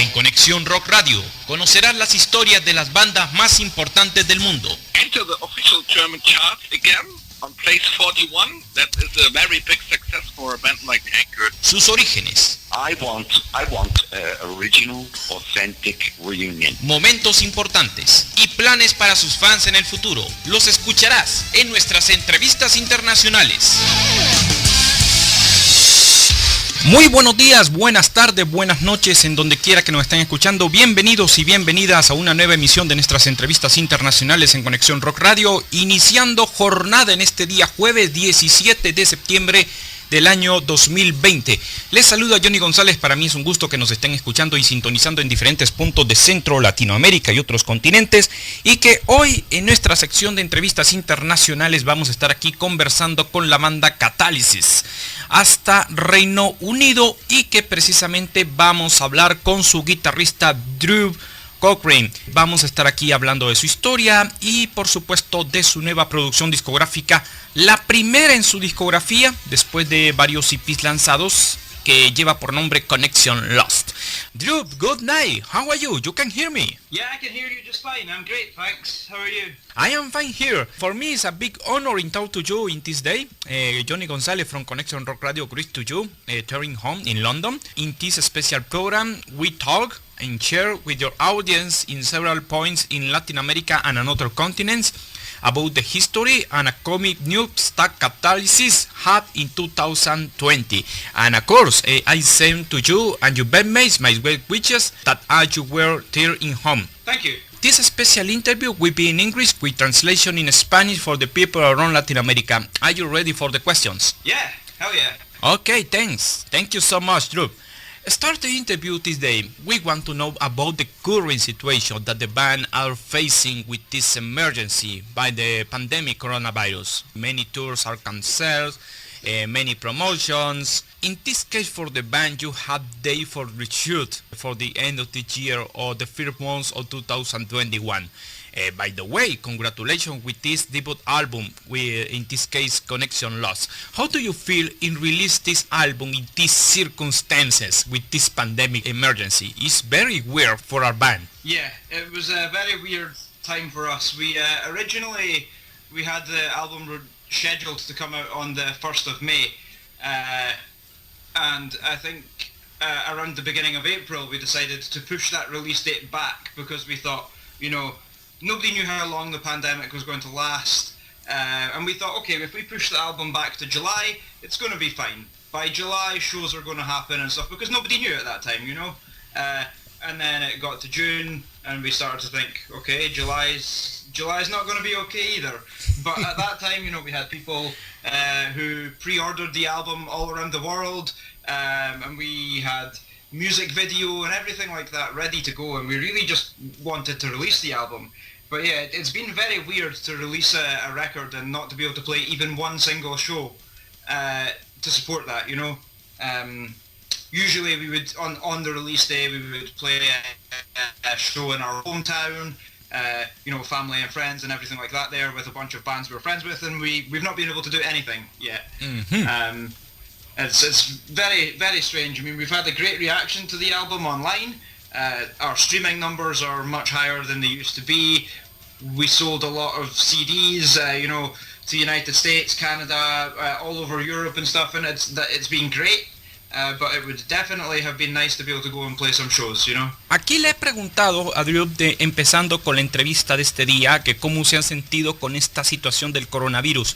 En Conexión Rock Radio conocerás las historias de las bandas más importantes del mundo. Enter the official German chart again on place 41. That is a very big success for a band like Anchor. Sus orígenes. I want original, authentic reunion. Momentos importantes y planes para sus fans en el futuro. Los escucharás en nuestras entrevistas internacionales. Muy buenos días, buenas tardes, buenas noches, en donde quiera que nos estén escuchando. Bienvenidos y bienvenidas a una nueva emisión de nuestras entrevistas internacionales en Conexión Rock Radio, iniciando jornada en este día jueves 17 de septiembre del año 2020. Les saluda Johnny González. Para mí es un gusto que nos estén escuchando y sintonizando en diferentes puntos de Centro, Latinoamérica y otros continentes, y que hoy en nuestra sección de entrevistas internacionales vamos a estar aquí conversando con la banda Catalysis hasta Reino Unido, y que precisamente vamos a hablar con su guitarrista Drew Cochrane. Vamos a estar aquí hablando de su historia y por supuesto de su nueva producción discográfica, la primera en su discografía después de varios EPs lanzados, que lleva por nombre Conexion Lost. Drew, good night. How are you? You can hear me? Yeah, I can hear you just fine. I'm great, thanks. How are you? I am fine here. For me, it's a big honor in talk to you in this day. Johnny Gonzalez from Conexion Rock Radio greets to you, touring home in London. In this special program, we talk and share with your audience in several points in Latin America and other continents about the history and a comic news that Catalysis had in 2020. And of course, I send to you and your bandmates my well wishes that as you were there in home. Thank you. This special interview will be in English with translation in Spanish for the people around Latin America. Are you ready for the questions? Yeah, hell yeah. Okay, thanks. Thank you so much, Drew. Start the interview this day. We want to know about the current situation that the band are facing with this emergency by the pandemic coronavirus. Many tours are cancelled, many promotions. In this case, for the band, you had day for reshoot for the end of the year or the first months of 2021. By the way, congratulations with this debut album, in this case Conexion Lost. How do you feel in release this album in these circumstances with this pandemic emergency? It's very weird for our band. Yeah, it was a very weird time for us. We originally had the album scheduled to come out on the 1st of May, and I think around the beginning of April we decided to push that release date back because we thought, nobody knew how long the pandemic was going to last, and we thought, okay, if we push the album back to July, it's going to be fine. By July, shows are going to happen and stuff, because nobody knew at that time, and then it got to June, and we started to think, okay, July's not going to be okay either. But at that time, we had people who pre-ordered the album all around the world, and we had music video and everything like that ready to go, and we really just wanted to release the album. But yeah, it's been very weird to release a record and not to be able to play even one single show to support that, Usually we would, on the release day, we would play a show in our hometown, family and friends and everything like that there with a bunch of bands we were friends with, and we've not been able to do anything yet. Mm-hmm. It's very, very strange. I mean, we've had a great reaction to the album online. Our streaming numbers are much higher than they used to be. We sold a lot of CDs, to the United States, Canada, all over Europe and stuff, and it's been great. But it would definitely have been nice to be able to go and play some shows, Aquí le he preguntado a Drew, empezando con la entrevista de este día, que cómo se han sentido con esta situación del coronavirus.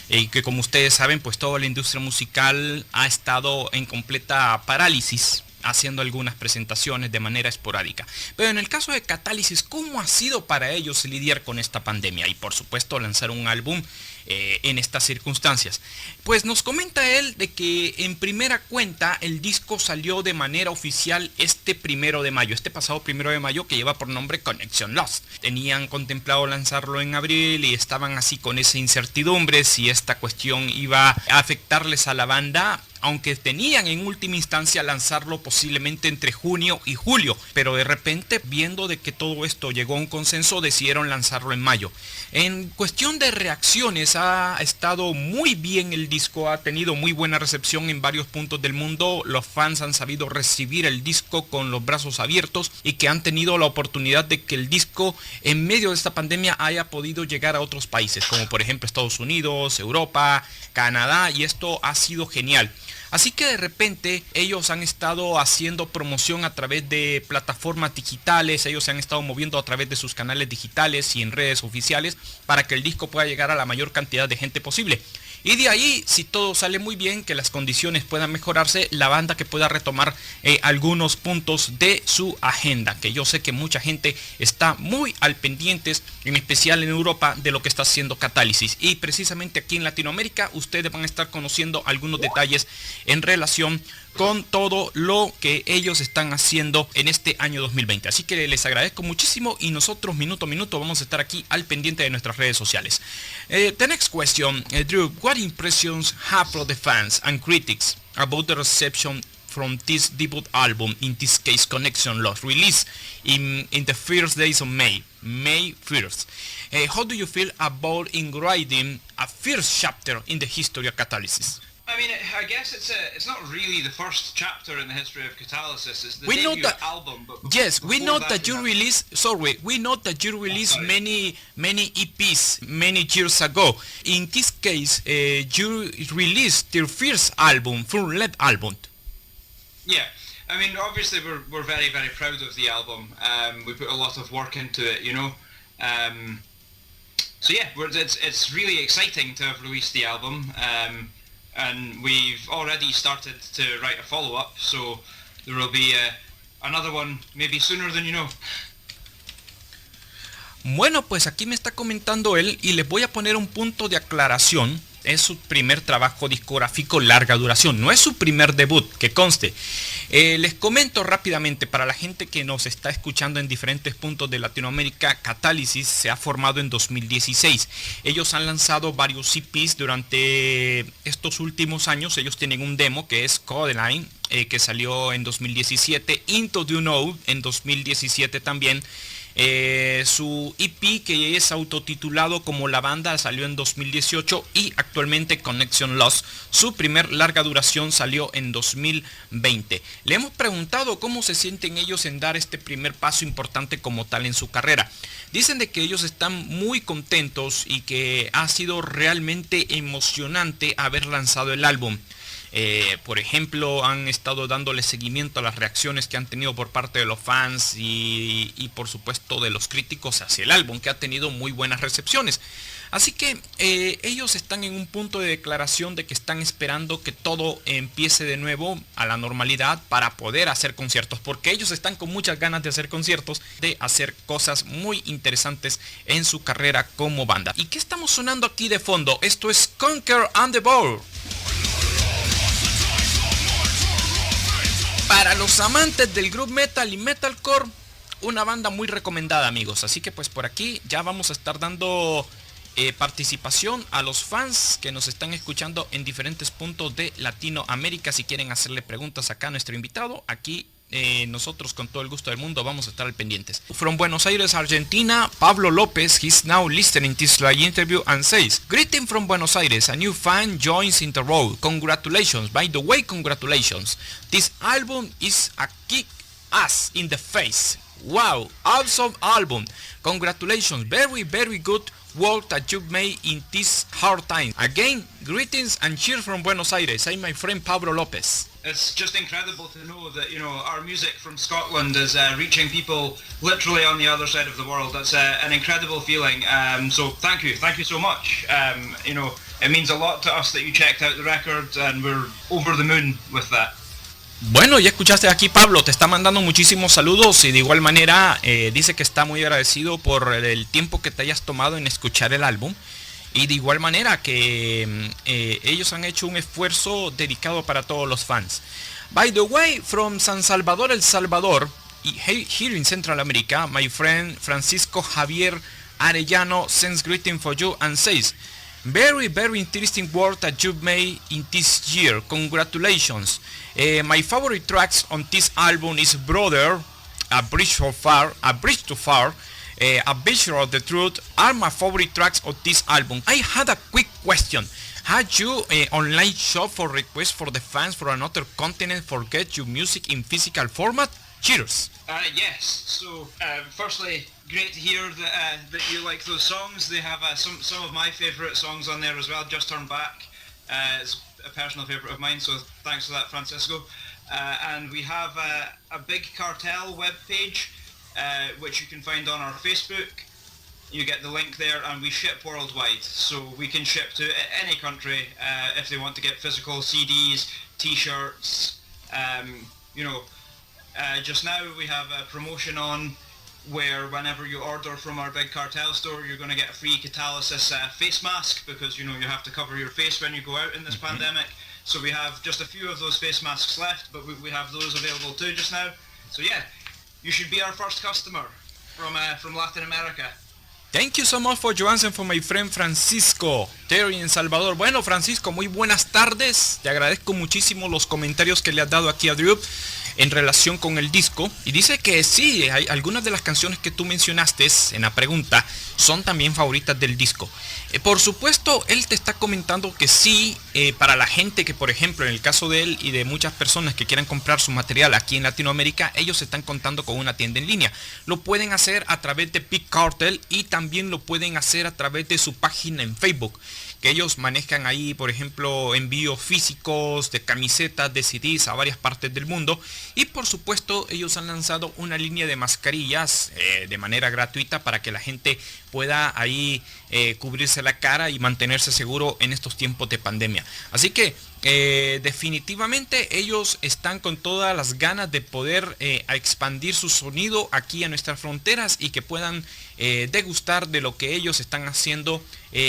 Y que como ustedes saben, pues toda la industria musical ha estado en completa parálisis, haciendo algunas presentaciones de manera esporádica. Pero en el caso de Catalysis, ¿cómo ha sido para ellos lidiar con esta pandemia? Y por supuesto lanzar un álbum en estas circunstancias. Pues nos comenta él de que en primera cuenta el disco salió de manera oficial este pasado 1 de mayo, que lleva por nombre Conexion Lost. Tenían contemplado lanzarlo en abril y estaban así con esa incertidumbre si esta cuestión iba a afectarles a la banda aunque tenían en última instancia lanzarlo posiblemente entre junio y julio, pero de repente, viendo de que todo esto llegó a un consenso, decidieron lanzarlo en mayo. En cuestión de reacciones, ha estado muy bien el disco, ha tenido muy buena recepción en varios puntos del mundo. Los fans han sabido recibir el disco con los brazos abiertos y que han tenido la oportunidad de que el disco en medio de esta pandemia haya podido llegar a otros países, como por ejemplo Estados Unidos, Europa, Canadá, y esto ha sido genial. Así que de repente ellos han estado haciendo promoción a través de plataformas digitales, ellos se han estado moviendo a través de sus canales digitales y en redes oficiales para que el disco pueda llegar a la mayor cantidad de gente posible. Y de ahí, si todo sale muy bien, que las condiciones puedan mejorarse, la banda que pueda retomar algunos puntos de su agenda, que yo sé que mucha gente está muy al pendientes, en especial en Europa, de lo que está haciendo Catalysis. Y precisamente aquí en Latinoamérica, ustedes van a estar conociendo algunos detalles en relación con todo lo que ellos están haciendo en este año 2020. Así que les agradezco muchísimo y nosotros minuto a minuto vamos a estar aquí al pendiente de nuestras redes sociales. The next question, Drew, what impressions have for the fans and critics about the reception from this debut album, in this case Conexion, released in the first days of May 1st? How do you feel about writing a first chapter in the history of Catalysis? I mean, I guess it's not really the first chapter in the history of Catalysis. It's the We know debut that- album. But Yes, we know before that you have- released. Sorry, we know that you released sorry. many EPs many years ago. In this case, you released your first album, full-length album. Yeah, I mean, obviously we're very, very proud of the album. We put a lot of work into it, you know. So yeah, it's really exciting to have released the album. And we've already started to write a follow-up, so there will be another one maybe sooner than you know. Bueno, pues aquí me está comentando él y les voy a poner un punto de aclaración. Es su primer trabajo discográfico larga duración, no es su primer debut, que conste. Les comento rápidamente para la gente que nos está escuchando en diferentes puntos de Latinoamérica, Catalysis se ha formado en 2016. Ellos han lanzado varios EPs durante estos últimos años. Ellos tienen un demo que es Codeline, que salió en 2017, Into the Know en 2017 también. Su EP, que es autotitulado como La Banda, salió en 2018 y actualmente Conexion Lost, su primer larga duración, salió en 2020. Le hemos preguntado cómo se sienten ellos en dar este primer paso importante como tal en su carrera. Dicen de que ellos están muy contentos y que ha sido realmente emocionante haber lanzado el álbum. Por ejemplo, han estado dándole seguimiento a las reacciones que han tenido por parte de los fans y por supuesto de los críticos hacia el álbum, que ha tenido muy buenas recepciones. Así que ellos están en un punto de declaración de que están esperando que todo empiece de nuevo a la normalidad para poder hacer conciertos, porque ellos están con muchas ganas de hacer conciertos, de hacer cosas muy interesantes en su carrera como banda. ¿Y qué estamos sonando aquí de fondo? Esto es Conquer and the Ball. Para los amantes del group metal y metalcore, una banda muy recomendada, amigos. Así que pues por aquí ya vamos a estar dando participación a los fans que nos están escuchando en diferentes puntos de Latinoamérica. Si quieren hacerle preguntas acá a nuestro invitado, aquí nosotros con todo el gusto del mundo vamos a estar al pendientes. From Buenos Aires, Argentina, Pablo Lopez, he's now listening this live interview and says, "Greeting from Buenos Aires, a new fan joins in the road. Congratulations, by the way, congratulations. This album is a kick ass in the face. Wow, awesome album. Congratulations, very, very good work that you've made in this hard time. Again, greetings and cheers from Buenos Aires. I'm my friend Pablo Lopez." It's just incredible to know that, you know, our music from Scotland is reaching people literally on the other side of the world. That's an incredible feeling. So thank you so much. You know, it means a lot to us that you checked out the record, and we're over the moon with that. Bueno, ya escuchaste aquí, Pablo, te está mandando muchísimos saludos y de igual manera dice que está muy agradecido por el tiempo que te hayas tomado en escuchar el álbum. Y de igual manera que ellos han hecho un esfuerzo dedicado para todos los fans. By the way, from San Salvador, El Salvador, here in Central America, my friend Francisco Javier Arellano sends greeting for you and says, Very, very interesting work that you've made in this year. Congratulations. My favorite tracks on this album is Brother, A Bridge Too Far, A Picture of the Truth are my favorite tracks of this album. I had a quick question. Had you an online shop for requests for the fans for another continent for get your music in physical format? Cheers. Yes. So, firstly, great to hear that you like those songs. They have some of my favourite songs on there as well. Just Turn Back. It's a personal favourite of mine, so thanks for that, Francisco. And we have a Big Cartel webpage, which you can find on our Facebook. You get the link there, and we ship worldwide, so we can ship to any country if they want to get physical CDs, T-shirts. Just now we have a promotion on where whenever you order from our Big Cartel store, you're going to get a free Catalysis face mask, because you have to cover your face when you go out in this pandemic. So we have just a few of those face masks left, but we have those available too just now. So yeah, you should be our first customer from Latin America. Thank you so much for your answer for my friend Francisco, Terry en Salvador. Bueno, Francisco, muy buenas tardes. Te agradezco muchísimo los comentarios que le has dado aquí a Drew en relación con el disco. Y dice que sí, hay algunas de las canciones que tú mencionaste en la pregunta son también favoritas del disco. Por supuesto, él te está comentando que sí, para la gente que, por ejemplo, en el caso de él y de muchas personas que quieran comprar su material aquí en Latinoamérica, ellos están contando con una tienda en línea. Lo pueden hacer a través de Big Cartel y también lo pueden hacer a través de su página en Facebook, que ellos manejan ahí, por ejemplo, envíos físicos de camisetas, de CDs a varias partes del mundo. Y por supuesto, ellos han lanzado una línea de mascarillas de manera gratuita para que la gente pueda ahí cubrirse la cara y mantenerse seguro en estos tiempos de pandemia. Así que definitivamente ellos están con todas las ganas de poder expandir su sonido aquí a nuestras fronteras y que puedan degustar de lo que ellos están haciendo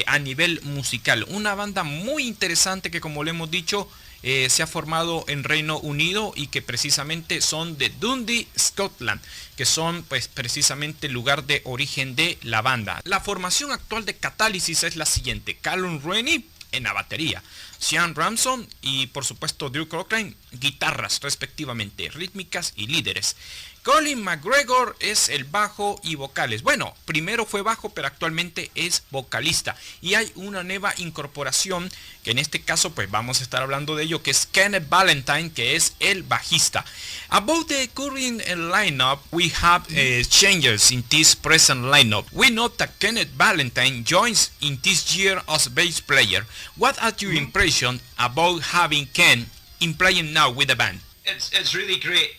a nivel musical. Una banda muy interesante que, como le hemos dicho, se ha formado en Reino Unido y que precisamente son de Dundee, Scotland, que son pues precisamente el lugar de origen de la banda. La formación actual de Catalysis es la siguiente: Calum Rennie en la batería, Sean Ramson y por supuesto Drew Cochrane, guitarras respectivamente, rítmicas y líderes. Colin MacGregor es el bajo y vocales. Bueno, primero fue bajo, pero actualmente es vocalista. Y hay una nueva incorporación, que en este caso pues vamos a estar hablando de ello, que es Kenneth Valentine, que es el bajista. About the current lineup, we have changes in this present lineup. We note that Kenneth Valentine joins in this year as bass player. What are your impressions about having Ken in playing now with the band? It's really great.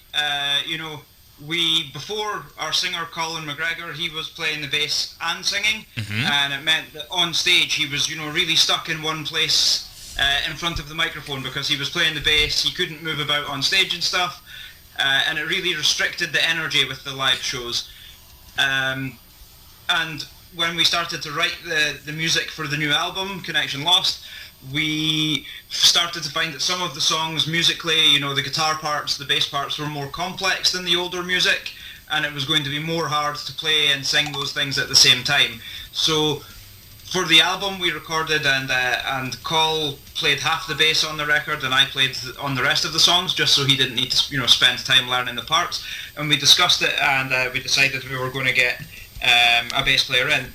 Before our singer Colin MacGregor, he was playing the bass and singing, and it meant that on stage he was, really stuck in one place in front of the microphone because he was playing the bass. He couldn't move about on stage and stuff, and it really restricted the energy with the live shows. And when we started to write the music for the new album, Connection Lost, we started to find that some of the songs musically, the guitar parts, the bass parts were more complex than the older music, and it was going to be more hard to play and sing those things at the same time. So for the album we recorded, and Col played half the bass on the record and I played on the rest of the songs, just so he didn't need to spend time learning the parts. And we discussed it, and we decided we were going to get a bass player in.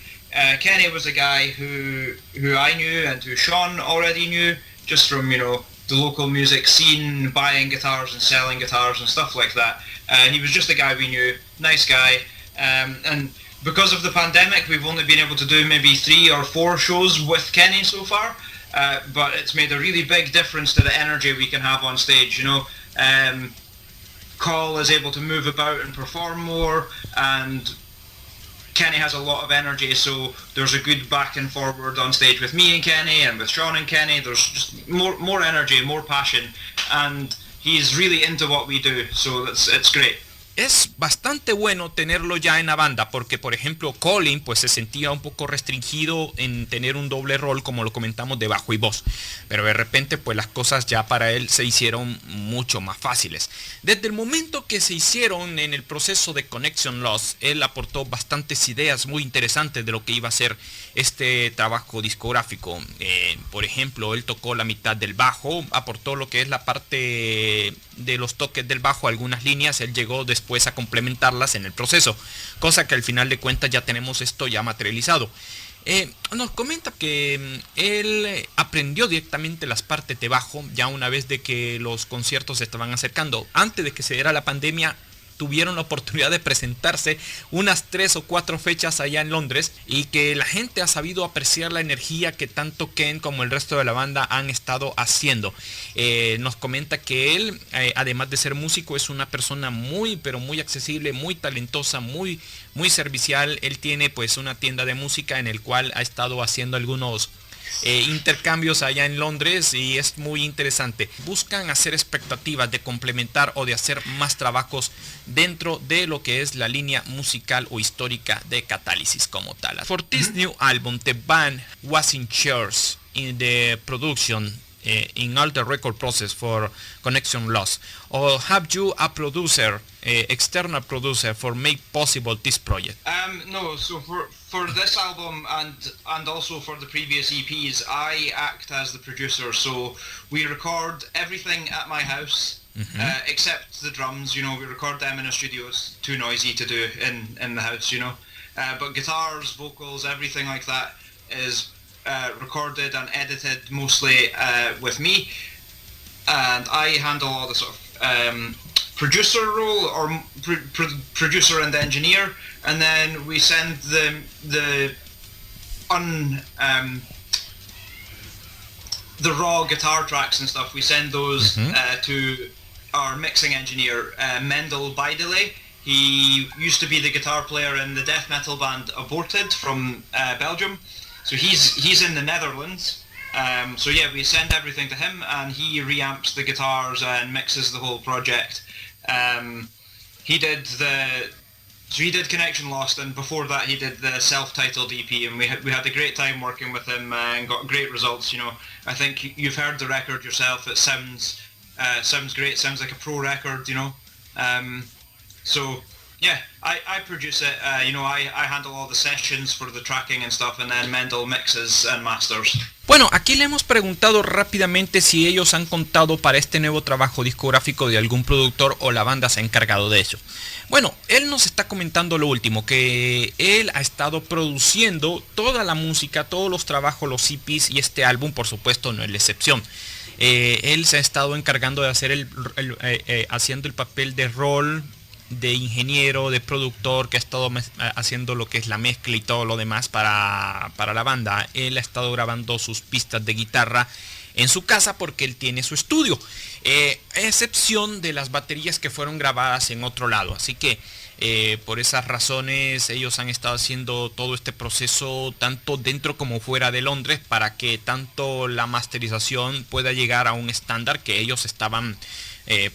Kenny was a guy who I knew and who Sean already knew, just from the local music scene, buying guitars and selling guitars and stuff like that. He was just a guy we knew, nice guy, and because of the pandemic we've only been able to do maybe 3 or 4 shows with Kenny so far, but it's made a really big difference to the energy we can have on stage. Col is able to move about and perform more, and Kenny has a lot of energy, so there's a good back and forward on stage with me and Kenny and with Sean and Kenny. There's just more energy, more passion, and he's really into what we do, so it's great. es bastante bueno tenerlo ya en la banda, porque por ejemplo Colin pues se sentía un poco restringido en tener un doble rol, como lo comentamos, de bajo y voz, pero de repente pues las cosas ya para él se hicieron mucho más fáciles. Desde el momento que se hicieron en el proceso de Conexion Lost, él aportó bastantes ideas muy interesantes de lo que iba a ser este trabajo discográfico. Por ejemplo, él tocó la mitad del bajo, aportó lo que es la parte de los toques del bajo, algunas líneas, él llegó después a complementarlas en el proceso, cosa que al final de cuentas ya tenemos esto ya materializado. Nos comenta que él aprendió directamente las partes de bajo ya una vez de que los conciertos se estaban acercando. Antes de que se diera la pandemia, tuvieron la oportunidad de presentarse unas 3 o 4 fechas allá en Londres, y que la gente ha sabido apreciar la energía que tanto Ken como el resto de la banda han estado haciendo. Nos comenta que él, además de ser músico, es una persona muy pero muy accesible, muy talentosa, muy servicial. Él tiene pues una tienda de música en el cual ha estado haciendo algunos intercambios allá en Londres, y es muy interesante. Buscan hacer expectativas de complementar o de hacer más trabajos dentro de lo que es la línea musical o histórica de Catalysis como tal. For this new album, the band was in charge in the production in all the record process for Conexion Lost, or have you a producer, external producer, for make possible this project? No, so for this album and also for the previous EPs, I act as the producer, so we record everything at my house. Except the drums, you know, we record them in a studio. It's too noisy to do in the house, you know. But guitars, vocals, everything like that is recorded and edited mostly with me, and I handle all the sort of producer role, or producer and engineer, and then we send the raw guitar tracks and stuff. We send those to our mixing engineer, Mendel Beideley. He used to be the guitar player in the death metal band Aborted from Belgium. So he's in the Netherlands. So yeah, we send everything to him, and he reamps the guitars and mixes the whole project. He did Connexion Lost, and before that he did the self-titled EP, and we had a great time working with him and got great results. You know, I think you've heard the record yourself. It sounds great. Sounds like a pro record. You know, so. Yeah, I produce it, you know, I handle all the sessions for the tracking and stuff, and then Mendel mixes and masters. Bueno, aquí le hemos preguntado rápidamente si ellos han contado para este nuevo trabajo discográfico de algún productor o la banda se ha encargado de eso. Bueno, él nos está comentando lo último, que él ha estado produciendo toda la música, todos los trabajos, los EPs, y este álbum por supuesto no es la excepción. Él se ha estado encargando de hacer haciendo el papel de rol, de ingeniero, de productor, que ha estado haciendo lo que es la mezcla y todo lo demás para la banda. Él ha estado grabando sus pistas de guitarra en su casa porque él tiene su estudio, excepción de las baterías que fueron grabadas en otro lado. Así que por esas razones ellos han estado haciendo todo este proceso tanto dentro como fuera de Londres, para que tanto la masterización pueda llegar a un estándar que ellos estaban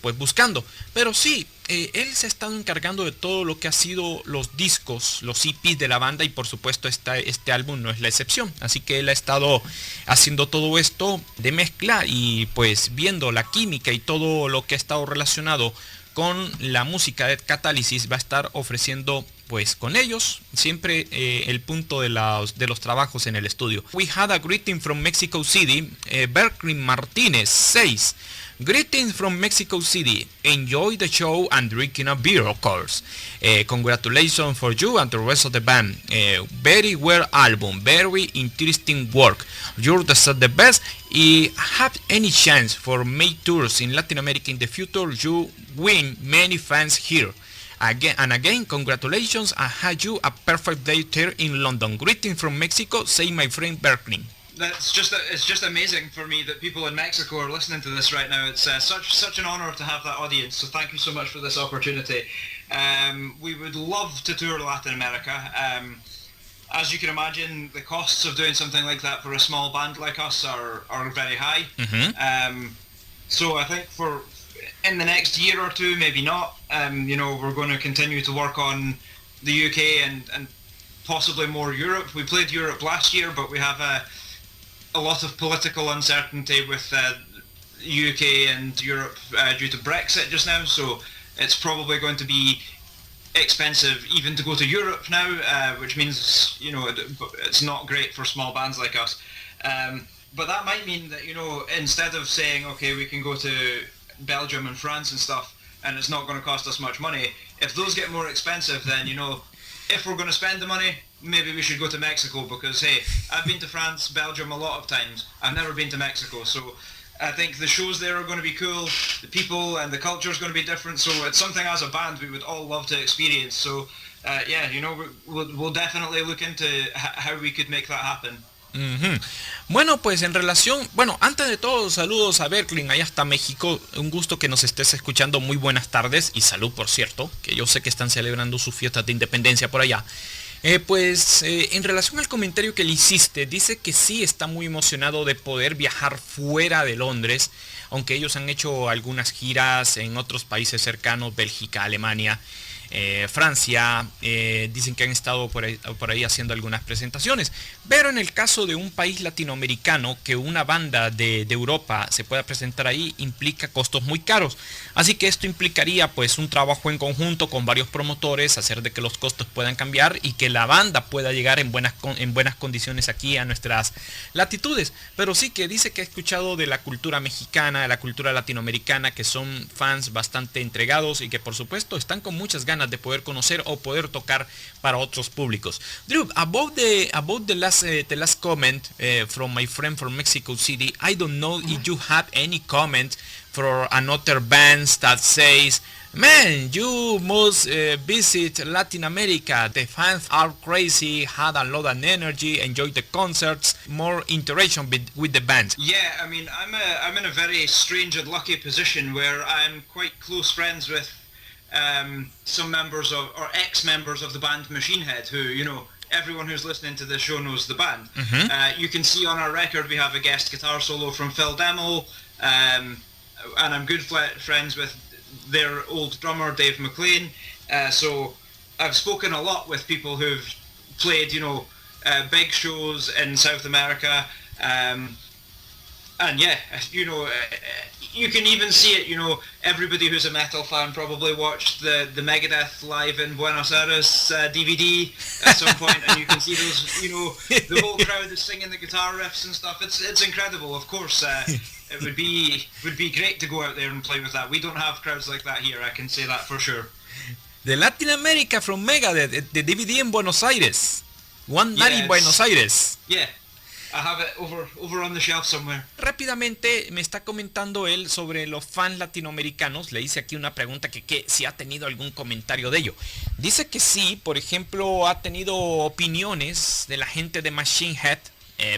pues buscando. Pero sí, él se ha estado encargando de todo lo que ha sido los discos, los EPs de la banda, y por supuesto este álbum no es la excepción. Así que él ha estado haciendo todo esto de mezcla y pues viendo la química y todo lo que ha estado relacionado con la música de Catalysis. Va a estar ofreciendo pues con ellos siempre el punto de los trabajos en el estudio. We had a greeting from Mexico City. Berkeley Martinez says, "Greetings from Mexico City. Enjoy the show and drinking a beer, of course. Congratulations for you and the rest of the band. Very well album. Very interesting work. You're the best. Have any chance for make tours in Latin America in the future? You win many fans here. Again, congratulations, and have you a perfect day here in London. Greetings from Mexico, say my friend Berkeley." It's just amazing for me that people in Mexico are listening to this right now. It's such an honor to have that audience. So thank you so much for this opportunity. We would love to tour Latin America. As you can imagine, the costs of doing something like that for a small band like us are very high. So I think in the next year or two, maybe not. We're going to continue to work on the UK and possibly more Europe. We played Europe last year, but we have a lot of political uncertainty with UK and Europe due to Brexit just now, so it's probably going to be expensive even to go to Europe now, which means it's not great for small bands like us. But that might mean that instead of saying okay, we can go to Belgium and France and stuff, and it's not going to cost us much money, if those get more expensive, then if we're going to spend the money, maybe we should go to Mexico, because hey, I've been to France, Belgium a lot of times. I've never been to Mexico, so I think the shows there are going to be cool, the people and the culture is going to be different, so it's something as a band we would all love to experience. So we'll definitely look into how we could make that happen. Uh-huh. Bueno, pues antes de todo, saludos a Berklin, allá hasta México. Un gusto que nos estés escuchando. Muy buenas tardes y salud, por cierto, que yo sé que están celebrando sus fiestas de independencia por allá. En relación al comentario que le hiciste, dice que sí está muy emocionado de poder viajar fuera de Londres, aunque ellos han hecho algunas giras en otros países cercanos, Bélgica, Alemania, Francia, dicen que han estado por ahí haciendo algunas presentaciones, pero en el caso de un país latinoamericano, que una banda de Europa se pueda presentar ahí implica costos muy caros, así que esto implicaría pues un trabajo en conjunto con varios promotores, hacer de que los costos puedan cambiar y que la banda pueda llegar en buenas condiciones aquí a nuestras latitudes. Pero sí que dice que ha escuchado de la cultura mexicana, de la cultura latinoamericana, que son fans bastante entregados y que por supuesto están con muchas ganas de poder conocer o poder tocar para otros públicos. Drew, about the last comment from my friend from Mexico City, I don't know if you have any comment for another band that says, man, you must visit Latin America. The fans are crazy, had a lot of energy, enjoy the concerts, more interaction with the band. Yeah, I mean, I'm in a very strange and lucky position where I'm quite close friends with some members or ex-members of the band Machine Head, who, everyone who's listening to this show knows the band. Mm-hmm. You can see on our record we have a guest guitar solo from Phil Demmel, and I'm good friends with their old drummer Dave McLean. So I've spoken a lot with people who've played, big shows in South America, and yeah, you can even see it, everybody who's a metal fan probably watched the Megadeth live in Buenos Aires DVD at some point, and you can see those, the whole crowd is singing the guitar riffs and stuff. It's incredible. Of course, it would be great to go out there and play with that. We don't have crowds like that here, I can say that for sure. The Latin America from Megadeth, the DVD in Buenos Aires. One night in Buenos Aires. Yeah. I have it over on the shelf somewhere. Rápidamente me está comentando él sobre los fans latinoamericanos. Le hice aquí una pregunta que si ha tenido algún comentario de ello. Dice que sí, por ejemplo, ha tenido opiniones de la gente de Machine Head,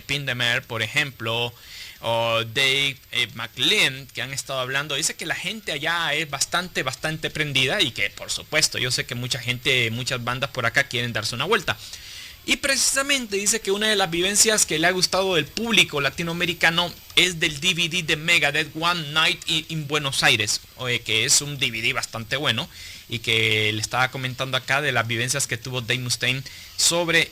Pindemer, por ejemplo, o Dave McLean, que han estado hablando. Dice que la gente allá es bastante prendida y que por supuesto yo sé que muchas bandas por acá quieren darse una vuelta. Y precisamente dice que una de las vivencias que le ha gustado del público latinoamericano es del DVD de Megadeth One Night in Buenos Aires, que es un DVD bastante bueno, y que le estaba comentando acá de las vivencias que tuvo Dave Mustaine sobre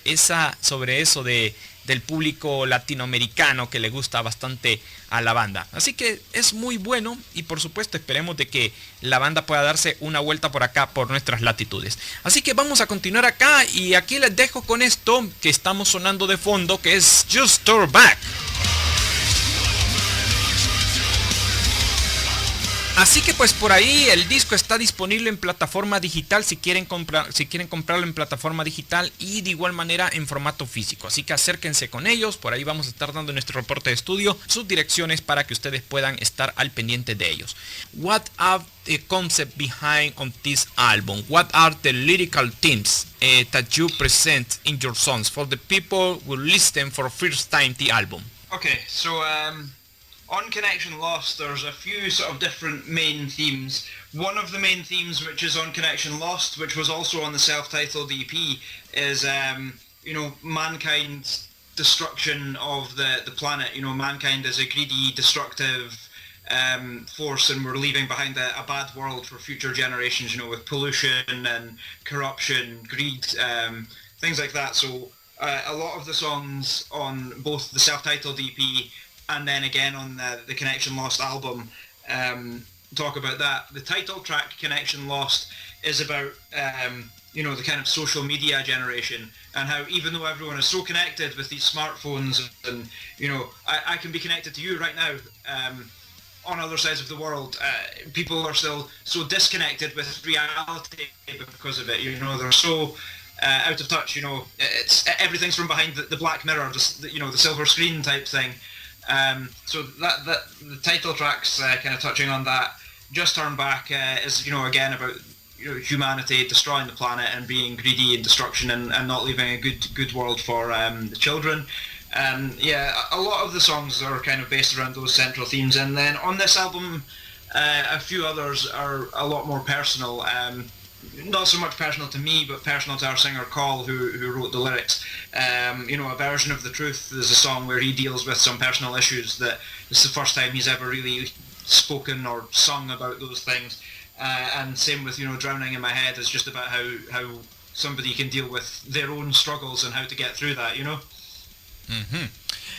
eso del público latinoamericano que le gusta bastante a la banda. Así que es muy bueno y por supuesto esperemos de que la banda pueda darse una vuelta por acá por nuestras latitudes. Así que vamos a continuar acá y aquí les dejo con esto que estamos sonando de fondo, que es Just Turn Back. Así que pues por ahí el disco está disponible en plataforma digital si quieren comprarlo en plataforma digital y de igual manera en formato físico. Así que acérquense con ellos, por ahí vamos a estar dando nuestro reporte de estudio, sus direcciones para que ustedes puedan estar al pendiente de ellos. What are the concept behind on this album? What are the lyrical themes that you present in your songs for the people who listen for first time the album? Okay, so on Connection Lost, there's a few sort of different main themes. One of the main themes, which is on Connection Lost, which was also on the self-titled EP, is, mankind's destruction of the planet. Mankind is a greedy, destructive, force, and we're leaving behind a bad world for future generations, you know, with pollution and corruption, greed, things like that. So a lot of the songs on both the self-titled EP and then again on the Connection Lost album talk about that. The title track, Connection Lost, is about you know, the kind of social media generation, and how even though everyone is so connected with these smartphones, and you know, I can be connected to you right now on other sides of the world, people are still so disconnected with reality because of it. You know, they're so out of touch. You know, it's everything's from behind the black mirror, just you know, the silver screen type thing. So that the title track's kind of touching on that. Just Turn Back is, you know, again about, you know, humanity destroying the planet and being greedy and destruction, and not leaving a good world for the children. Yeah, a lot of the songs are kind of based around those central themes. And then on this album, a few others are a lot more personal. Not so much personal to me, but personal to our singer Col, who wrote the lyrics. You know, A Version of the Truth is a song where he deals with some personal issues that it's the first time he's ever really spoken or sung about those things. And same with, you know, Drowning in My Head is just about how somebody can deal with their own struggles and how to get through that, you know. Uh-huh.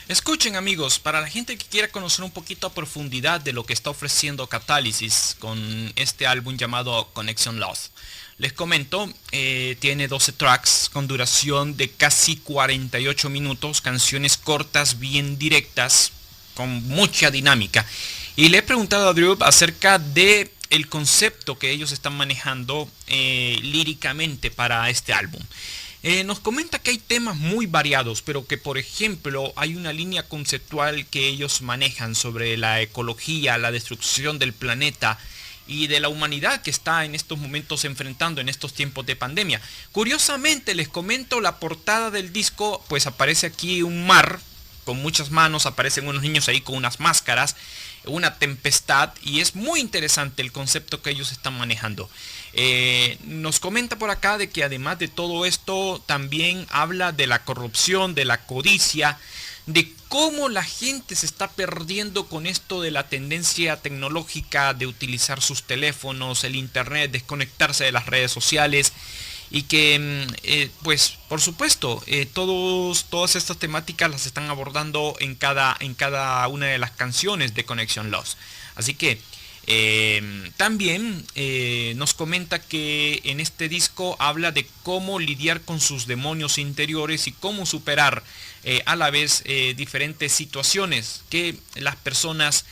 Escuchen, amigos, para la gente que quiera conocer un poquito a profundidad de lo que está ofreciendo Catalysis con este álbum llamado Connection Lost, les comento, tiene 12 tracks con duración de casi 48 minutos, canciones cortas, bien directas, con mucha dinámica. Y le he preguntado a Drew acerca de el concepto que ellos están manejando líricamente para este álbum. Nos comenta que hay temas muy variados, pero que, por ejemplo, hay una línea conceptual que ellos manejan sobre la ecología, la destrucción del planeta y de la humanidad que está en estos momentos enfrentando en estos tiempos de pandemia. Curiosamente, les comento, la portada del disco, pues aparece aquí un mar con muchas manos, aparecen unos niños ahí con unas máscaras, una tempestad, y es muy interesante el concepto que ellos están manejando. Nos comenta por acá de que además de todo esto también habla de la corrupción, de la codicia, de cómo la gente se está perdiendo con esto de la tendencia tecnológica de utilizar sus teléfonos, el internet, desconectarse de las redes sociales, y que pues por supuesto todas estas temáticas las están abordando en cada una de las canciones de Connection Lost. Así que también nos comenta que en este disco habla de cómo lidiar con sus demonios interiores y cómo superar a la vez diferentes situaciones que las personas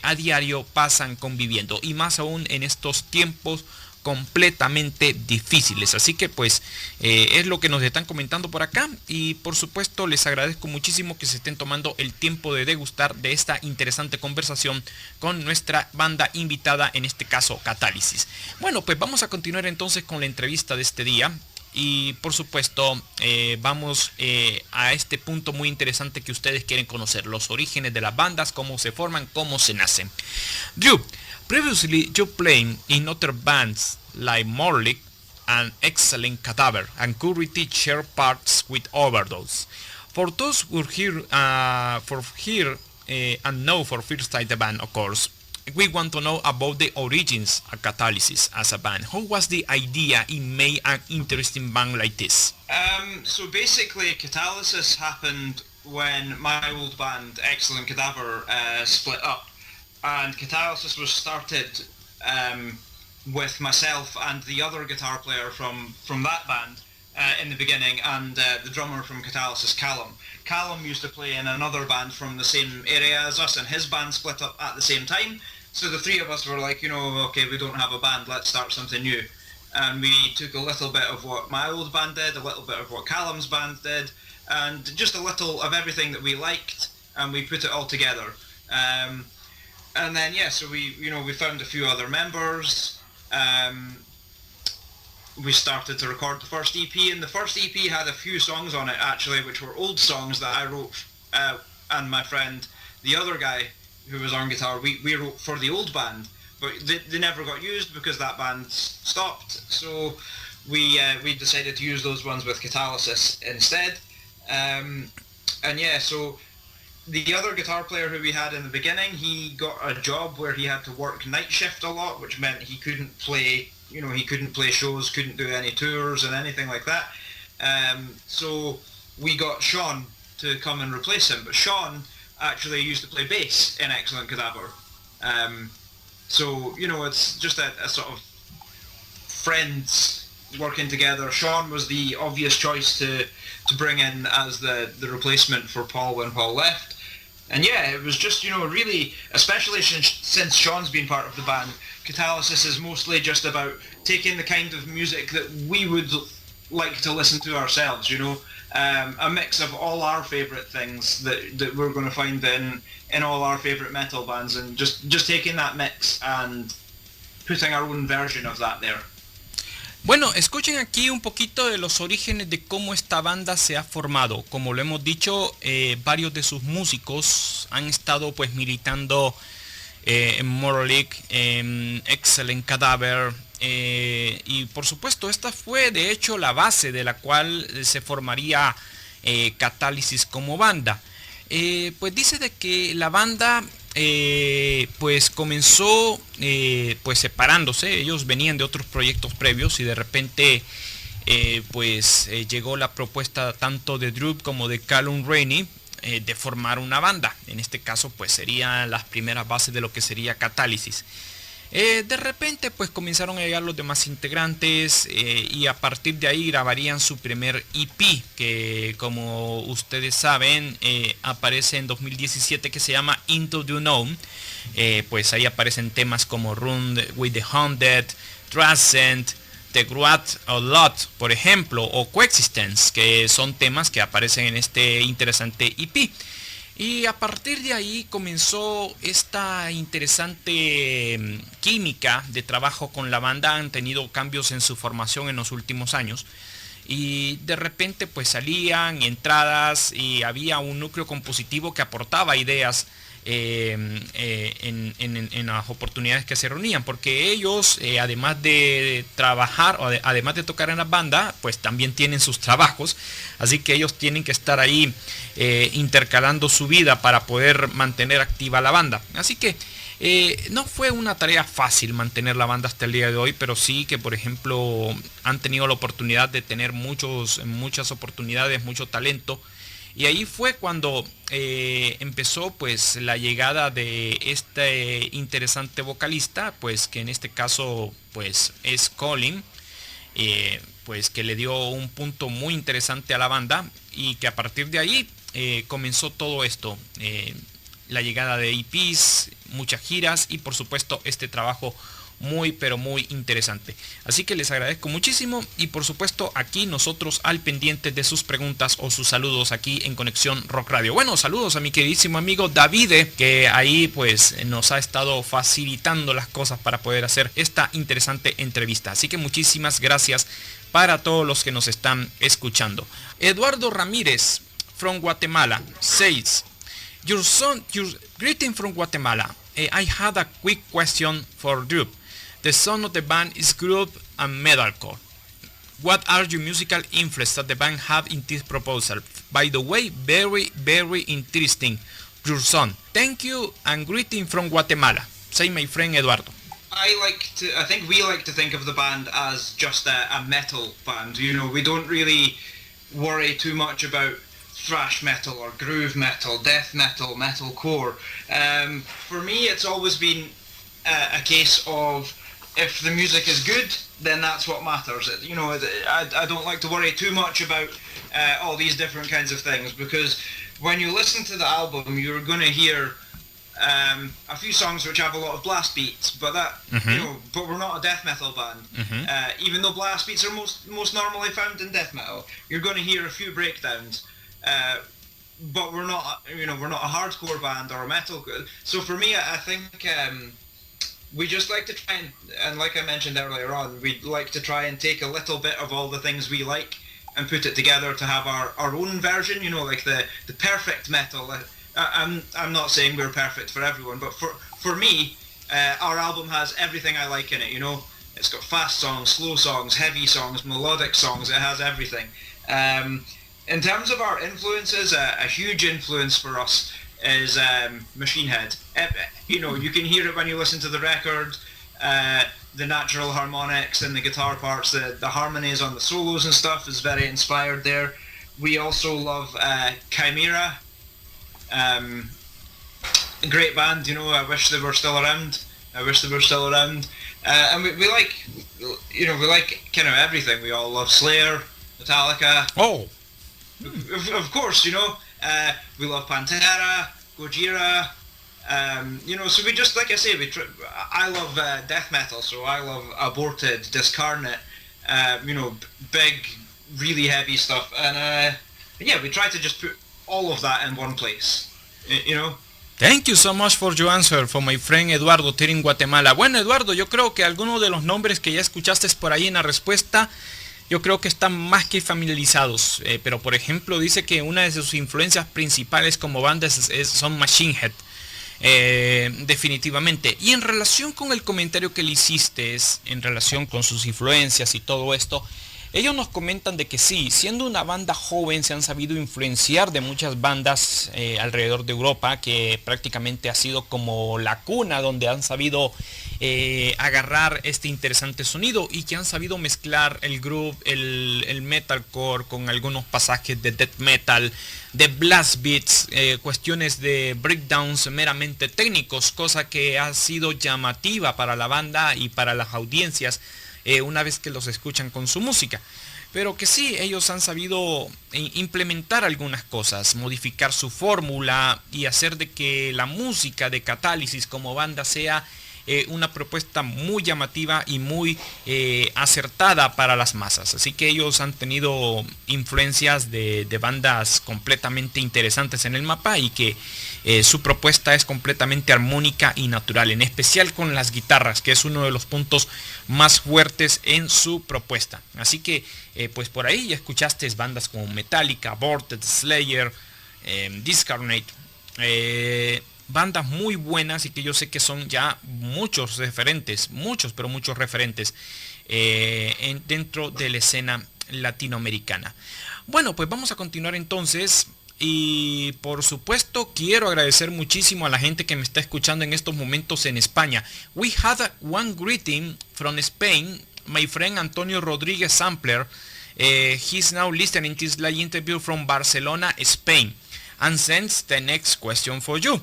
a diario pasan conviviendo, y más aún en estos tiempos completamente difíciles. Así que pues es lo que nos están comentando por acá, y por supuesto les agradezco muchísimo que se estén tomando el tiempo de degustar de esta interesante conversación con nuestra banda invitada, en este caso Catalysis. Bueno, pues vamos a continuar entonces con la entrevista de este día, y por supuesto vamos a este punto muy interesante que ustedes quieren conocer: los orígenes de las bandas, cómo se forman, cómo se nacen. Drew, previously you played in other bands like Morley and Excellent Cadaver, and currently share parts with Overdose. For those who hear and know for first time the band, of course, we want to know about the origins of Catalysis as a band. How was the idea in making an interesting band like this? So basically, Catalysis happened when my old band, Excellent Cadaver, split up. And Catalysis was started with myself and the other guitar player from that band in the beginning, and the drummer from Catalysis, Calum. Calum used to play in another band from the same area as us, and his band split up at the same time. So the three of us were like, you know, okay, we don't have a band, let's start something new. And we took a little bit of what my old band did, a little bit of what Calum's band did, and just a little of everything that we liked, and we put it all together. And then yeah, so we found a few other members. We started to record the first EP, and the first EP had a few songs on it actually, which were old songs that I wrote, and my friend, the other guy who was on guitar, we wrote for the old band, but they never got used because that band stopped. So we decided to use those ones with Catalysis instead. And yeah, so the other guitar player who we had in the beginning, he got a job where he had to work night shift a lot, which meant he couldn't play, he couldn't play shows, couldn't do any tours and anything like that. So we got Sean to come and replace him, but Sean actually used to play bass in Excellent Cadaver. So, it's just a sort of friends working together. Sean was the obvious choice to bring in as the replacement for Paul when Paul left. And yeah, it was just, really, especially since Sean's been part of the band, Catalysis is mostly just about taking the kind of music that we would like to listen to ourselves, a mix of all our favourite things that we're going to find in all our favourite metal bands, and just taking that mix and putting our own version of that there. Bueno, escuchen aquí un poquito de los orígenes de cómo esta banda se ha formado. Como lo hemos dicho, varios de sus músicos han estado pues militando en Monolith, en Excellent Cadaver, y por supuesto esta fue de hecho la base de la cual se formaría Catalysis como banda. Pues dice de que la banda pues comenzó pues separándose. Ellos venían de otros proyectos previos y de repente llegó la propuesta tanto de Drew como de Calum Rennie de formar una banda. En este caso pues serían las primeras bases de lo que sería Catalysis. De repente pues comenzaron a llegar los demás integrantes y a partir de ahí grabarían su primer EP, que como ustedes saben aparece en 2017, que se llama Into the Unknown. Pues ahí aparecen temas como Run with the Haunted, Transcend, The Growth a Lot, por ejemplo, o Coexistence, que son temas que aparecen en este interesante EP. Y a partir de ahí comenzó esta interesante química de trabajo con la banda. Han tenido cambios en su formación en los últimos años. Y de repente pues salían entradas y había un núcleo compositivo que aportaba ideas en las oportunidades que se reunían. Porque ellos, además de trabajar, o además de tocar en la banda, pues también tienen sus trabajos. Así que ellos tienen que estar ahí intercalando su vida para poder mantener activa la banda. Así que no fue una tarea fácil mantener la banda hasta el día de hoy, pero sí que por ejemplo han tenido la oportunidad de tener muchas oportunidades, mucho talento. Y ahí fue cuando empezó pues la llegada de este interesante vocalista, pues que en este caso pues es Colin, pues que le dio un punto muy interesante a la banda, y que a partir de ahí comenzó todo esto, la llegada de EPs, muchas giras y por supuesto este trabajo muy pero muy interesante. Así que les agradezco muchísimo y por supuesto aquí nosotros al pendiente de sus preguntas o sus saludos aquí en Conexión Rock Radio. Bueno, saludos a mi queridísimo amigo Davide, que ahí pues nos ha estado facilitando las cosas para poder hacer esta interesante entrevista. Así que muchísimas gracias para todos los que nos están escuchando. Eduardo Ramírez from Guatemala says, your greeting from Guatemala. I had a quick question for Drew. The sound of the band is groove and metalcore. What are your musical influences that the band have in this proposal? By the way, very interesting, your song. Thank you and greeting from Guatemala. Say my friend Eduardo. I think we like to think of the band as just a metal band. We don't really worry too much about thrash metal or groove metal, death metal, metalcore. For me, it's always been a case of if the music is good, then that's what matters. I don't like to worry too much about all these different kinds of things, because when you listen to the album, you're going to hear a few songs which have a lot of blast beats, but but we're not a death metal band. Even though blast beats are most normally found in death metal, you're going to hear a few breakdowns. But we're not a hardcore band or a metal. So for me, I think we just like to try and like I mentioned earlier on, we'd like to try and take a little bit of all the things we like and put it together to have our own version, like the perfect metal. I'm not saying we're perfect for everyone, but for me, our album has everything I like in it, It's got fast songs, slow songs, heavy songs, melodic songs, it has everything. In terms of our influences, a huge influence for us is Machine Head. You know, you can hear it when you listen to the record, the natural harmonics and the guitar parts, the harmonies on the solos and stuff is very inspired there. We also love Chimera, a great band, you know, I wish they were still around. And we like, you know, we like kind of everything. We all love Slayer, Metallica. Oh. Of course, you know, we love Pantera, Gojira, you know, so we just, like I say, I love death metal, so I love Aborted, Discarnate, you know, big, really heavy stuff, and yeah, we try to just put all of that in one place, you know. Thank you so much for your answer, for my friend Eduardo here in Guatemala. Bueno, Eduardo, yo creo que algunos de los nombres que ya escuchaste por ahí en la respuesta, yo creo que están más que familiarizados, pero por ejemplo dice que una de sus influencias principales como banda son Machine Head, definitivamente. Y en relación con el comentario que le hiciste, en relación con sus influencias y todo esto, ellos nos comentan de que sí, siendo una banda joven se han sabido influenciar de muchas bandas alrededor de Europa, que prácticamente ha sido como la cuna donde han sabido agarrar este interesante sonido y que han sabido mezclar el groove, el metalcore con algunos pasajes de death metal, de blast beats, cuestiones de breakdowns meramente técnicos, cosa que ha sido llamativa para la banda y para las audiencias una vez que los escuchan con su música. Pero que sí, ellos han sabido implementar algunas cosas, modificar su fórmula y hacer de que la música de Catalysis como banda sea una propuesta muy llamativa y muy acertada para las masas. Así que ellos han tenido influencias de bandas completamente interesantes en el mapa y que su propuesta es completamente armónica y natural, en especial con las guitarras, que es uno de los puntos más fuertes en su propuesta. Así que pues por ahí ya escuchaste bandas como Metallica, Aborted, Slayer, Discarnate, bandas muy buenas y que yo sé que son ya muchos referentes, muchos referentes dentro de la escena latinoamericana. Bueno, pues vamos a continuar entonces. Y por supuesto quiero agradecer muchísimo a la gente que me está escuchando en estos momentos en España. We had one greeting from Spain, my friend Antonio Rodríguez Sampler. He's now listening to this live interview from Barcelona, Spain, and sends the next question for you.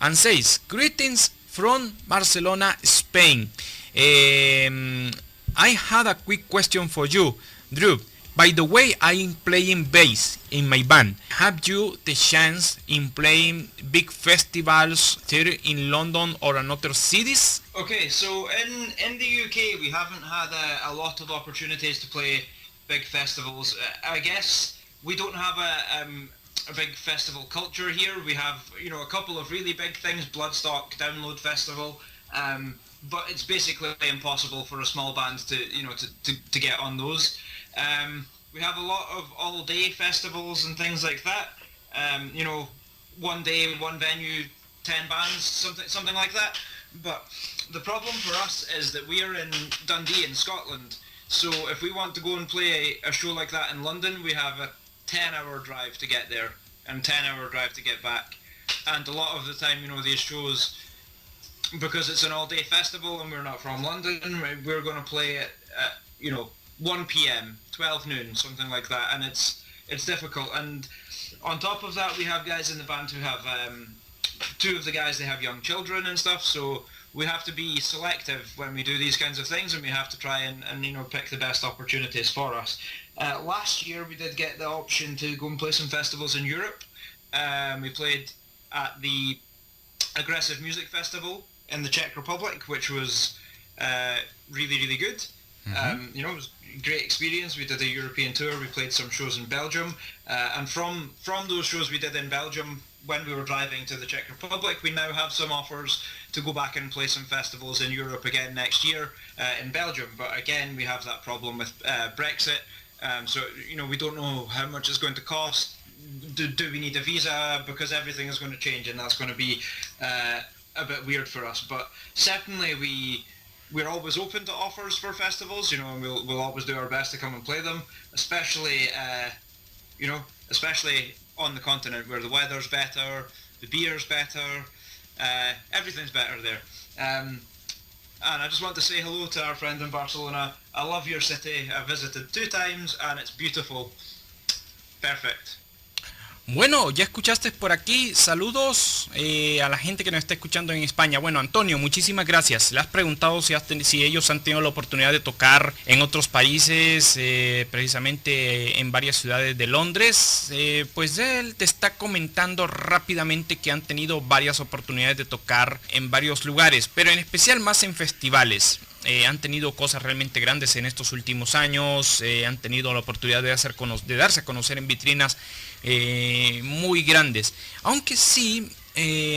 And says, greetings from Barcelona, Spain. I had a quick question for you, Drew. By the way, I'm playing bass in my band. Have you the chance in playing big festivals here in London or in other cities? Okay, so in the UK we haven't had a lot of opportunities to play big festivals. I guess we don't have a big festival culture here. We have, you know, a couple of really big things, Bloodstock, Download Festival, but it's basically impossible for a small band to, you know, to get on those. We have a lot of all-day festivals and things like that. You know, one day, one venue, 10 bands, something like that. But the problem for us is that we are in Dundee in Scotland. So if we want to go and play a show like that in London, we have a 10-hour drive to get there and 10-hour drive to get back. And a lot of the time, you know, these shows, because it's an all-day festival and we're not from London, we're going to play at you know, 1 p.m, 12 noon, something like that, and it's difficult. And on top of that, we have guys in the band who have, two of the guys, they have young children and stuff, so we have to be selective when we do these kinds of things, and we have to try and you know, pick the best opportunities for us. Last year we did get the option to go and play some festivals in Europe. We played at the Aggressive Music Festival in the Czech Republic, which was really, really good. Mm-hmm. You know, it was a great experience. We did a European tour, we played some shows in Belgium, and from those shows we did in Belgium, when we were driving to the Czech Republic, we now have some offers to go back and play some festivals in Europe again next year in Belgium. But again, we have that problem with Brexit, so you know, we don't know how much it's going to cost. Do we need a visa? Because everything is going to change, and that's going to be a bit weird for us. But certainly we're always open to offers for festivals, you know, and we'll always do our best to come and play them, especially you know, especially on the continent where the weather's better, the beer's better, everything's better there. And I just want to say hello to our friend in Barcelona. I love your city. I visited 2 times and it's beautiful. Perfect. Bueno, ya escuchaste por aquí. Saludos a la gente que nos está escuchando en España. Bueno, Antonio, muchísimas gracias. Le has preguntado si ellos han tenido la oportunidad de tocar en otros países, precisamente en varias ciudades de Londres. Pues él te está comentando rápidamente que han tenido varias oportunidades de tocar en varios lugares, pero en especial más en festivales. Han tenido cosas realmente grandes en estos últimos años, han tenido la oportunidad de darse a conocer en vitrinas muy grandes, aunque sí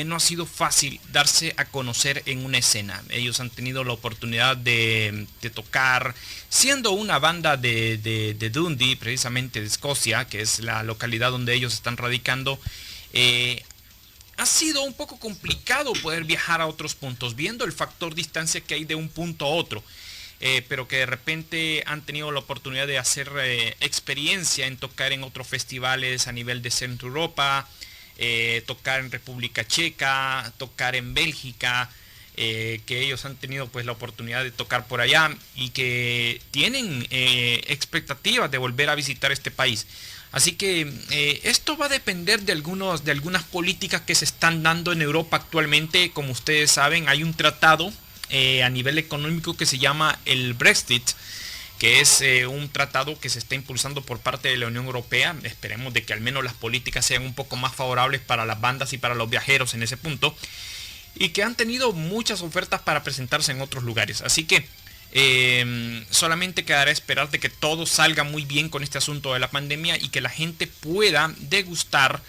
no ha sido fácil darse a conocer en una escena. Ellos han tenido la oportunidad de tocar siendo una banda de Dundee, precisamente de Escocia, que es la localidad donde ellos están radicando. Ha sido un poco complicado poder viajar a otros puntos, viendo el factor distancia que hay de un punto a otro, pero que de repente han tenido la oportunidad de hacer experiencia en tocar en otros festivales a nivel de Centro Europa, tocar en República Checa, tocar en Bélgica, que ellos han tenido pues la oportunidad de tocar por allá y que tienen expectativas de volver a visitar este país. Así que esto va a depender de algunas políticas que se están dando en Europa actualmente. Como ustedes saben, hay un tratado a nivel económico que se llama el Brexit, que es un tratado que se está impulsando por parte de la Unión Europea. Esperemos de que al menos las políticas sean un poco más favorables para las bandas y para los viajeros en ese punto, y que han tenido muchas ofertas para presentarse en otros lugares. Así que solamente quedará esperar de que todo salga muy bien con este asunto de la pandemia y que la gente pueda degustar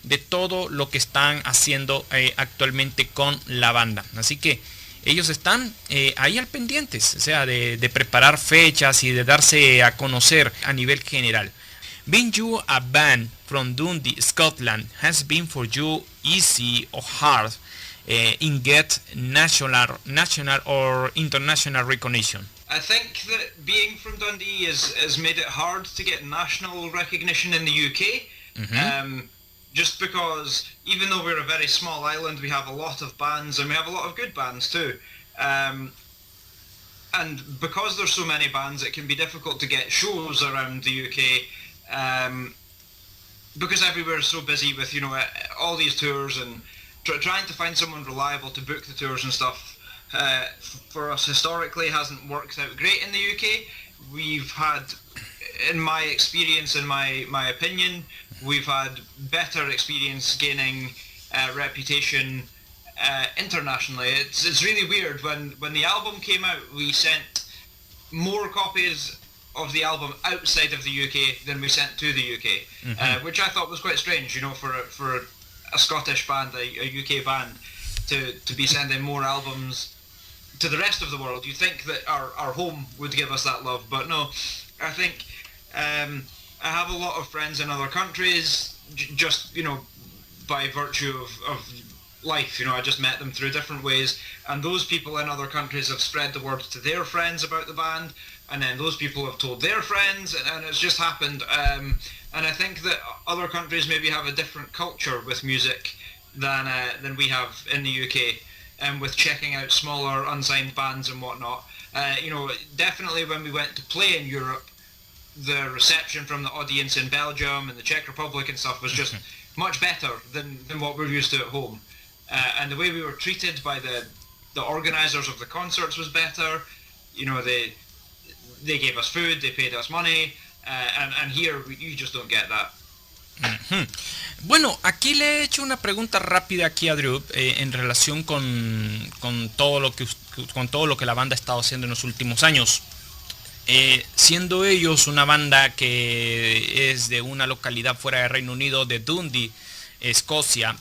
de todo lo que están haciendo actualmente con la banda. Así que ellos están ahí al pendientes, o sea, de preparar fechas y de darse a conocer a nivel general. Being you a band from Dundee, Scotland, has been for you easy or hard in get national or international recognition? I think that being from Dundee has made it hard to get national recognition in the UK. Mm-hmm. Just because even though we're a very small island, we have a lot of bands and we have a lot of good bands too. And because there's so many bands, it can be difficult to get shows around the UK because everywhere is so busy with, you know, all these tours and trying to find someone reliable to book the tours and stuff for us historically hasn't worked out great in the UK. We've had, in my experience, in my opinion, we've had better experience gaining reputation internationally. It's really weird. When the album came out, we sent more copies of the album outside of the UK than we sent to the UK, Mm-hmm. Which I thought was quite strange, you know, for a Scottish band, a UK band, to be sending more albums to the rest of the world. You'd think that our home would give us that love, but no. I think I have a lot of friends in other countries, just, you know, by virtue of life. You know, I just met them through different ways, and those people in other countries have spread the word to their friends about the band, and then those people have told their friends, and it's just happened. And I think that other countries maybe have a different culture with music than we have in the UK, and with checking out smaller unsigned bands and whatnot. You know, definitely when we went to play in Europe, the reception from the audience in Belgium and the Czech Republic and stuff was just much better than what we're used to at home. And the way we were treated by the organisers of the concerts was better. You know, they gave us food, they paid us money, and here you just don't get that. Uh-huh. Bueno, aquí le he hecho una pregunta rápida aquí a Drew en relación con todo lo que la banda ha estado haciendo en los últimos años. Siendo ellos una banda que es de una localidad fuera de Reino Unido, de Dundee, Escocia,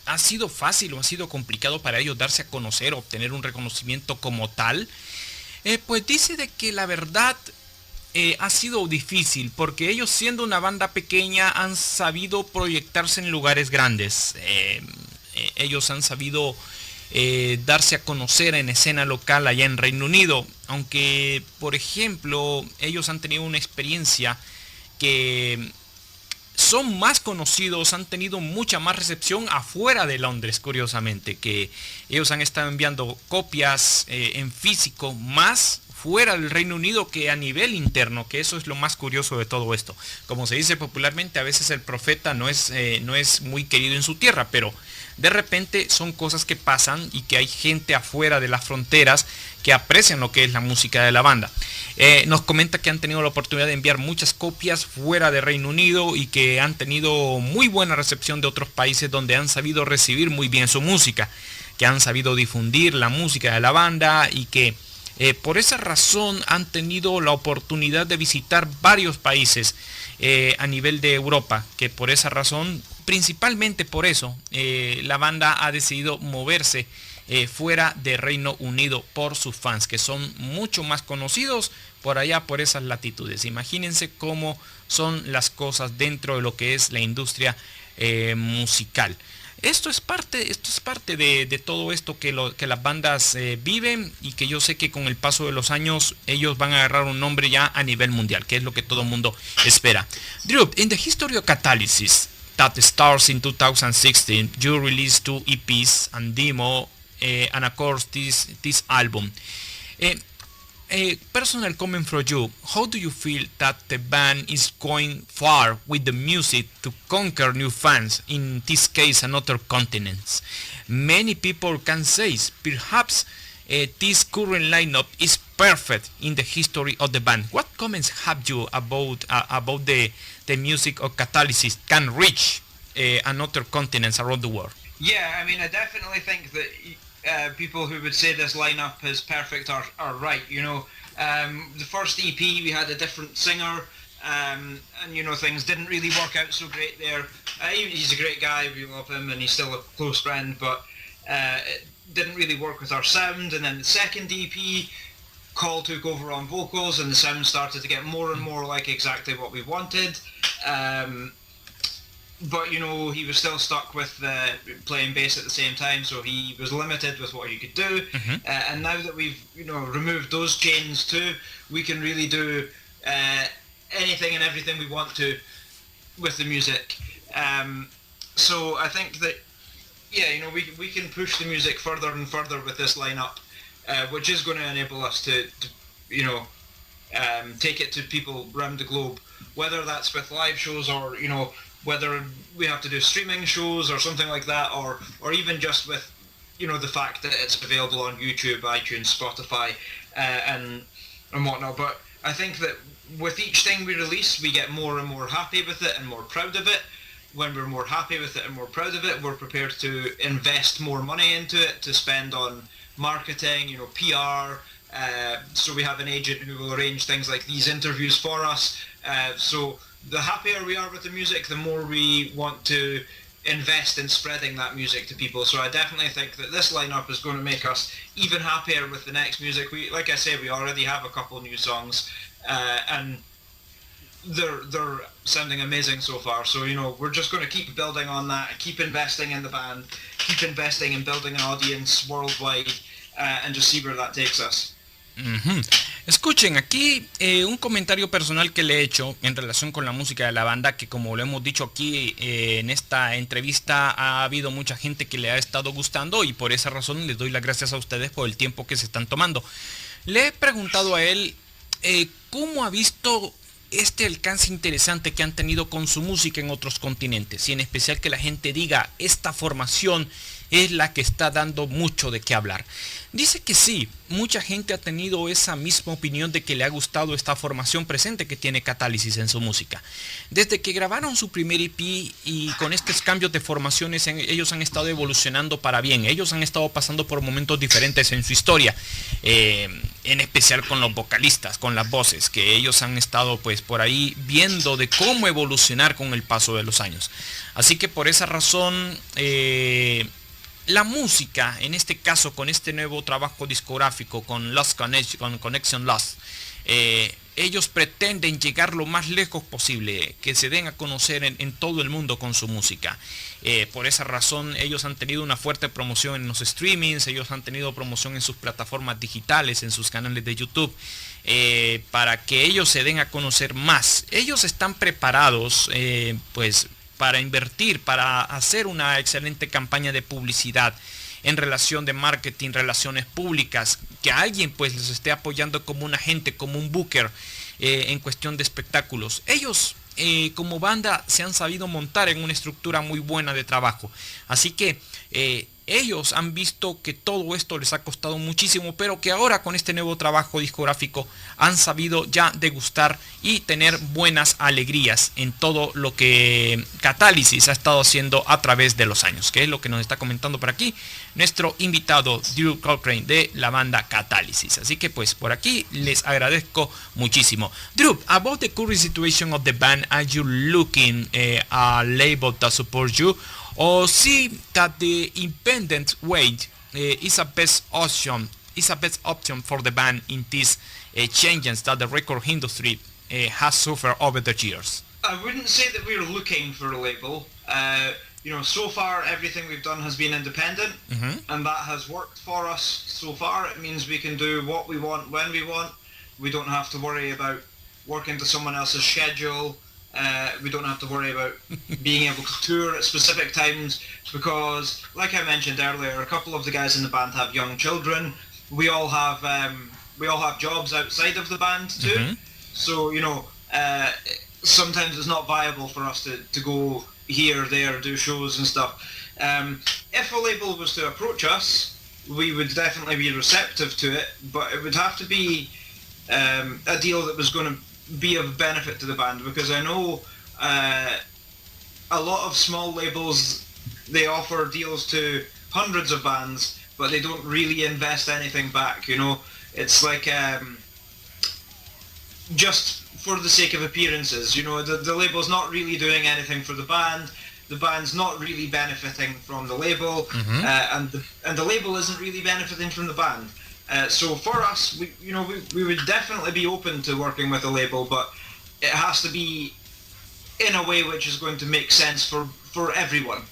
¿ha sido fácil o ha sido complicado para ellos darse a conocer, obtener un reconocimiento como tal? Pues dice de que la verdad ha sido difícil, porque ellos, siendo una banda pequeña, han sabido proyectarse en lugares grandes. Ellos han sabido darse a conocer en escena local allá en Reino Unido, aunque, por ejemplo, ellos han tenido una experiencia que son más conocidos, han tenido mucha más recepción afuera de Londres, curiosamente, que ellos han estado enviando copias en físico más fuera del Reino Unido que a nivel interno, que eso es lo más curioso de todo esto. Como se dice popularmente, a veces el profeta no es muy querido en su tierra, pero de repente son cosas que pasan y que hay gente afuera de las fronteras que aprecian lo que es la música de la banda. Nos comenta que han tenido la oportunidad de enviar muchas copias fuera de Reino Unido y que han tenido muy buena recepción de otros países donde han sabido recibir muy bien su música, que han sabido difundir la música de la banda y que por esa razón han tenido la oportunidad de visitar varios países a nivel de Europa, que por esa razón, principalmente por eso, la banda ha decidido moverse fuera de Reino Unido por sus fans, que son mucho más conocidos por allá, por esas latitudes. Imagínense cómo son las cosas dentro de lo que es la industria musical. Esto es parte de todo esto que las bandas viven, y que yo sé que con el paso de los años ellos van a agarrar un nombre ya a nivel mundial, que es lo que todo el mundo espera. Drew, in the history of Catalysis that starts in 2016, you released 2 EPs and demo, and of course this album. Personal comment from you, how do you feel that the band is going far with the music to conquer new fans, in this case another continents? Many people can say perhaps this current lineup is perfect in the history of the band. What comments have you about the music of Catalysis can reach another continents around the world? Yeah, I mean, I definitely think that people who would say this lineup is perfect are right. You know, the first EP we had a different singer, and you know, things didn't really work out so great there. He's a great guy, we love him, and he's still a close friend, but it didn't really work with our sound. And then the second EP, Cole took over on vocals, and the sound started to get more and more like exactly what we wanted. But you know, he was still stuck with playing bass at the same time, so he was limited with what he could do. Mm-hmm. And now that we've removed those chains too, we can really do anything and everything we want to with the music. So I think that we can push the music further and further with this lineup, which is going to enable us to take it to people around the globe, whether that's with live shows or whether we have to do streaming shows or something like that, or even just with the fact that it's available on YouTube, iTunes, Spotify, and whatnot. But I think that with each thing we release, we get more and more happy with it and more proud of it. When we're more happy with it and more proud of it, we're prepared to invest more money into it, to spend on marketing, PR. So we have an agent who will arrange things like these interviews for us. So the happier we are with the music, the more we want to invest in spreading that music to people. So I definitely think that this lineup is going to make us even happier with the next music. Like I say, we already have a couple new songs, and they're sounding amazing so far. So we're just going to keep building on that, keep investing in the band, keep investing in building an audience worldwide, and just see where that takes us. Uh-huh. Escuchen, aquí un comentario personal que le he hecho en relación con la música de la banda, que como lo hemos dicho aquí en esta entrevista, ha habido mucha gente que le ha estado gustando, y por esa razón les doy las gracias a ustedes por el tiempo que se están tomando. Le he preguntado a él cómo ha visto este alcance interesante que han tenido con su música en otros continentes, y en especial que la gente diga, esta formación es la que está dando mucho de qué hablar. Dice que sí, mucha gente ha tenido esa misma opinión de que le ha gustado esta formación presente que tiene Catalysis en su música. Desde que grabaron su primer EP y con estos cambios de formaciones, ellos han estado evolucionando para bien. Ellos han estado pasando por momentos diferentes en su historia, en especial con los vocalistas, con las voces, que ellos han estado pues por ahí viendo de cómo evolucionar con el paso de los años. Así que por esa razón, la música, en este caso con este nuevo trabajo discográfico, con Conexion Lost, ellos pretenden llegar lo más lejos posible, que se den a conocer en todo el mundo con su música. Por esa razón ellos han tenido una fuerte promoción en los streamings, ellos han tenido promoción en sus plataformas digitales, en sus canales de YouTube. para que ellos se den a conocer más. Ellos están preparados pues para invertir, para hacer una excelente campaña de publicidad en relación de marketing, relaciones públicas, que alguien pues les esté apoyando como un agente, como un booker en cuestión de espectáculos. Ellos como banda se han sabido montar en una estructura muy buena de trabajo, así que ellos han visto que todo esto les ha costado muchísimo, pero que ahora con este nuevo trabajo discográfico han sabido ya degustar y tener buenas alegrías en todo lo que Catalysis ha estado haciendo a través de los años, que es lo que nos está comentando por aquí nuestro invitado Drew Cochrane de la banda Catalysis. Así que pues por aquí les agradezco muchísimo. Drew, about the current situation of the band, are you looking a label that supports you, or see that the independent way is a best option for the band in these changes that the record industry has suffered over the years? I wouldn't say that we're looking for a label. So far everything we've done has been independent, and that has worked for us so far. It means we can do what we want when we want. We don't have to worry about working to someone else's schedule. We don't have to worry about being able to tour at specific times, because, like I mentioned earlier, a couple of the guys in the band have young children. We all have jobs outside of the band too. So sometimes it's not viable for us to go here, there, do shows and stuff. If a label was to approach us, we would definitely be receptive to it, but it would have to be a deal that was going to be of benefit to the band, because I know a lot of small labels, they offer deals to hundreds of bands, but they don't really invest anything back. It's like just for the sake of appearances. The label's not really doing anything for the band's not really benefiting from the label, and the label isn't really benefiting from the band. So for us, we would definitely be open to working with a label, but it has to be in a way which is going to make sense for everyone.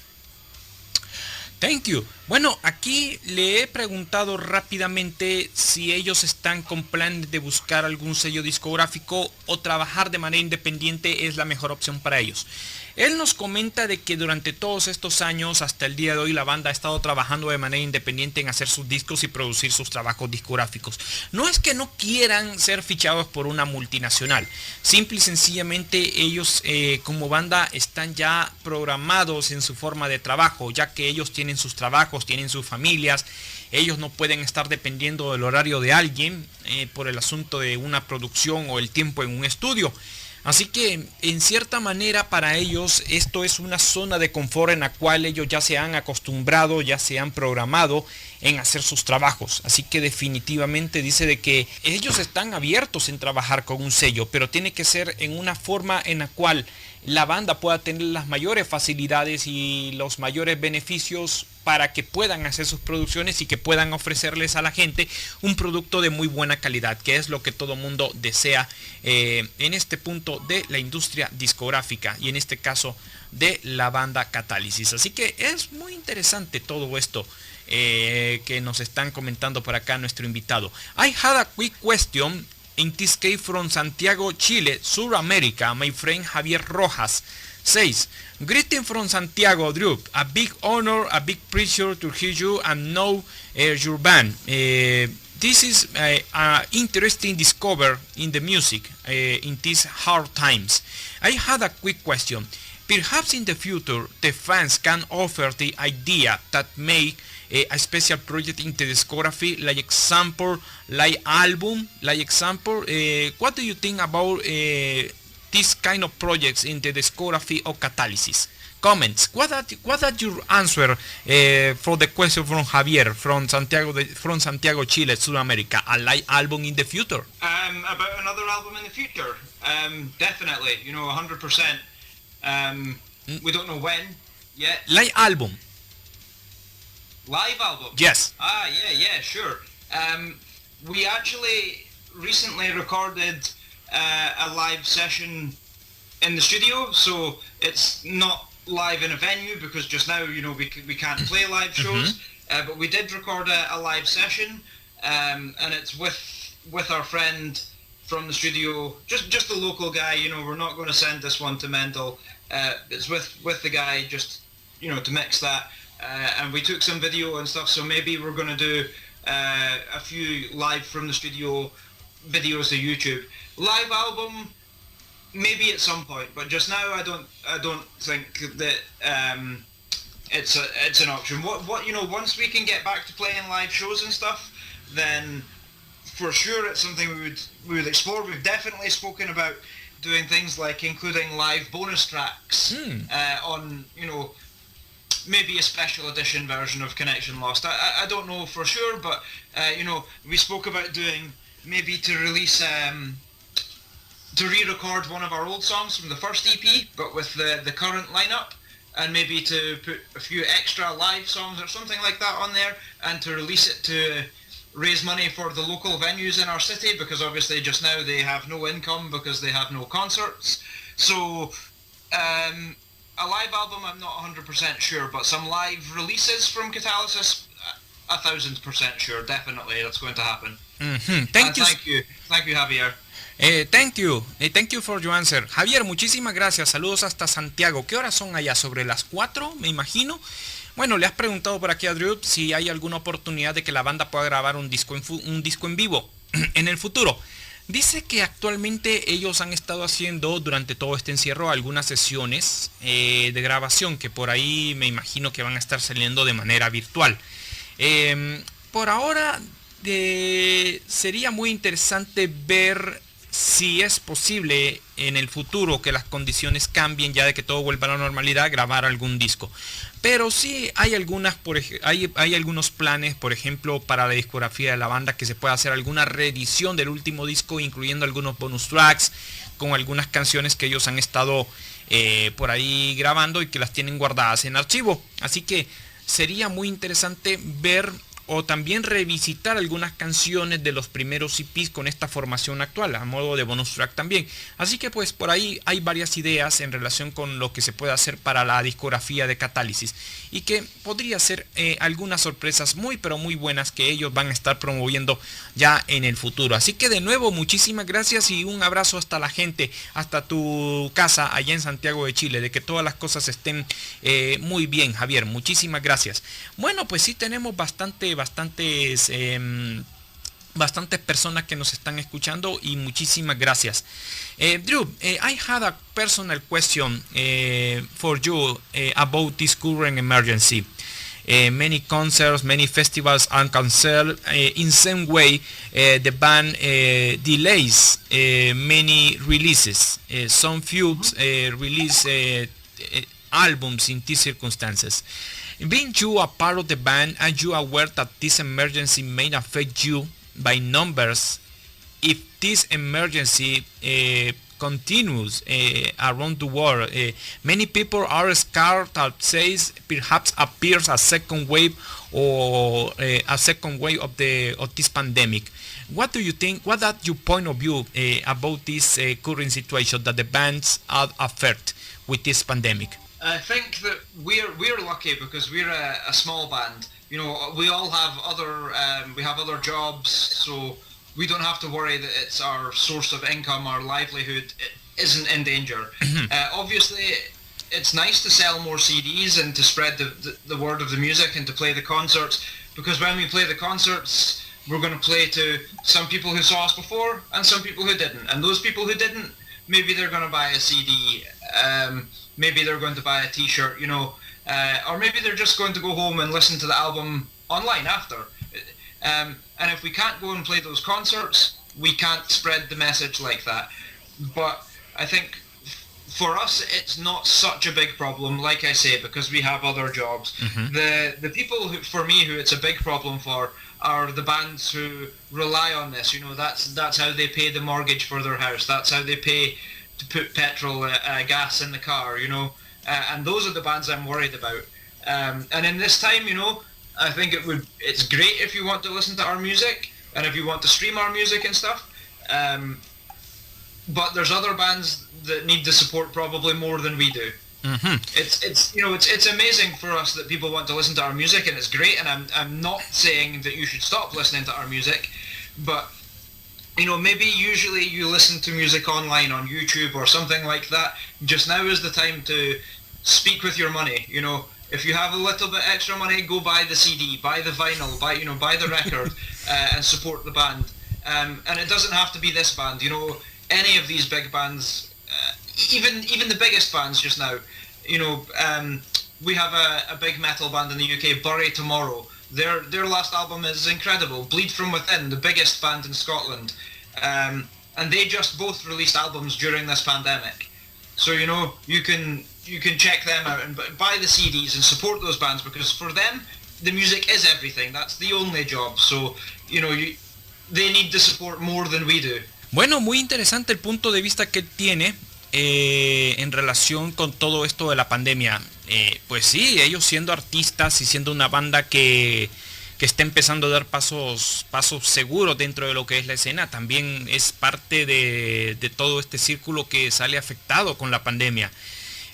Thank you. Bueno, aquí le he preguntado rápidamente si ellos están con plan de buscar algún sello discográfico o trabajar de manera independiente es la mejor opción para ellos. Él nos comenta de que durante todos estos años, hasta el día de hoy, la banda ha estado trabajando de manera independiente en hacer sus discos y producir sus trabajos discográficos. No es que no quieran ser fichados por una multinacional. Simple y sencillamente ellos como banda están ya programados en su forma de trabajo, ya que ellos tienen sus trabajos, tienen sus familias. Ellos no pueden estar dependiendo del horario de alguien por el asunto de una producción o el tiempo en un estudio. Así que en cierta manera para ellos esto es una zona de confort en la cual ellos ya se han acostumbrado, ya se han programado en hacer sus trabajos. Así que definitivamente dice de que ellos están abiertos en trabajar con un sello, pero tiene que ser en una forma en la cual la banda pueda tener las mayores facilidades y los mayores beneficios para que puedan hacer sus producciones y que puedan ofrecerles a la gente un producto de muy buena calidad, que es lo que todo mundo desea en este punto de la industria discográfica y en este caso de la banda Catalysis. Así que es muy interesante todo esto que nos están comentando por acá nuestro invitado. I had a quick question. In this case from Santiago, Chile, South America, my friend Javier Rojas says, greeting from Santiago, Drew. A big honor, a big pleasure to hear you and know your band. This is an interesting discovery in the music in these hard times. I had a quick question. Perhaps in the future, the fans can offer the idea that make a special project in the discography, like example, like album, like example. What do you think about this kind of projects in the discography of Catalysis? Comments. What are your answer for the question from Javier from Santiago, Chile, South America? A live album in the future? About another album in the future? Definitely. 100%. We don't know when yet. Live album. Live album? Yes. Yeah, sure. We actually recently recorded a live session in the studio, so it's not live in a venue because just now, we can't play live shows. But we did record a live session, and it's with our friend from the studio, just the local guy. You know, we're not going to send this one to Mendel. It's with the guy, just, you know, to mix that. And we took some video and stuff, so maybe we're going to do a few live from the studio videos to YouTube. Live album, maybe at some point, but just now I don't think that it's an option. What you know, once we can get back to playing live shows and stuff, then for sure it's something we would explore. We've definitely spoken about doing things like including live bonus tracks on, you know, maybe a special edition version of Connection Lost. I don't know for sure, but you know, we spoke about doing maybe to release to re-record one of our old songs from the first EP, but with the current lineup, and maybe to put a few extra live songs or something like that on there, and to release it to raise money for the local venues in our city, because obviously just now they have no income because they have no concerts. So a live album, I'm not 100% sure, but some live releases from Catalysis, 1000% sure, definitely that's going to happen. Thank you, Javier. Thank you for your answer. Javier, muchísimas gracias. Saludos hasta Santiago. ¿Qué horas son allá? ¿Sobre las 4, me imagino? Bueno, le has preguntado por aquí a Drew si hay alguna oportunidad de que la banda pueda grabar un disco en vivo en el futuro. Dice que actualmente ellos han estado haciendo durante todo este encierro algunas sesiones de grabación que por ahí me imagino que van a estar saliendo de manera virtual. Por ahora sería muy interesante ver si es posible en el futuro que las condiciones cambien, ya de que todo vuelva a la normalidad, grabar algún disco. Pero sí hay hay algunos planes, por ejemplo, para la discografía de la banda, que se pueda hacer alguna reedición del último disco, incluyendo algunos bonus tracks con algunas canciones que ellos han estado por ahí grabando y que las tienen guardadas en archivo. Así que sería muy interesante ver o también revisitar algunas canciones de los primeros EPs con esta formación actual, a modo de bonus track también. Así que pues por ahí hay varias ideas en relación con lo que se puede hacer para la discografía de Catalysis, y que podría ser algunas sorpresas muy pero muy buenas que ellos van a estar promoviendo ya en el futuro. Así que de nuevo muchísimas gracias y un abrazo hasta la gente, hasta tu casa allá en Santiago de Chile, de que todas las cosas estén muy bien, Javier. Muchísimas gracias. Bueno, pues sí tenemos bastantes personas que nos están escuchando y muchísimas gracias. Drew, I had a personal question for you about this current emergency. Many concerts, many festivals are canceled. In some way, the band delays many releases. Some few release albums in these circumstances. Being you a part of the band, are you aware that this emergency may affect you by numbers? If this emergency continues around the world, many people are scared that says perhaps appears a second wave or a second wave of this pandemic. What do you think? What is your point of view about this current situation that the bands are affected with this pandemic? I think that we're lucky because we're a small band. You know, we all have other jobs, so we don't have to worry that it's our source of income, our livelihood isn't in danger. Obviously, it's nice to sell more CDs and to spread the word of the music and to play the concerts, because when we play the concerts, we're going to play to some people who saw us before and some people who didn't. And those people who didn't, maybe they're going to buy a CD. Maybe they're going to buy a t-shirt, you know, or maybe they're just going to go home and listen to the album online after. And if we can't go and play those concerts, we can't spread the message like that. But I think for us, it's not such a big problem, like I say, because we have other jobs. The people for me who it's a big problem for are the bands who rely on this. You know, that's how they pay the mortgage for their house. That's how they pay to put petrol, gas in the car, you know, and those are the bands I'm worried about. And in this time, you know, I think it's great if you want to listen to our music and if you want to stream our music and stuff. But there's other bands that need the support probably more than we do. It's you know, it's amazing for us that people want to listen to our music, and it's great. And I'm not saying that you should stop listening to our music, but you know, maybe usually you listen to music online on YouTube or something like that. Just now is the time to speak with your money. You know, if you have a little bit extra money, go buy the CD, buy the vinyl, buy the record, and support the band. And it doesn't have to be this band. You know, any of these big bands, even the biggest bands just now. You know, we have a big metal band in the UK, Bury Tomorrow. Their last album is incredible. Bleed From Within, the biggest band in Scotland, and they just both released albums during this pandemic. So you know, you can check them out and buy the CDs and support those bands, because for them the music is everything. That's the only job. So you know, they need the support more than we do. Bueno, muy interesante el punto de vista que él tiene en relación con todo esto de la pandemia. Pues sí, ellos siendo artistas y siendo una banda que está empezando a dar pasos seguros dentro de lo que es la escena, también es parte de todo este círculo que sale afectado con la pandemia.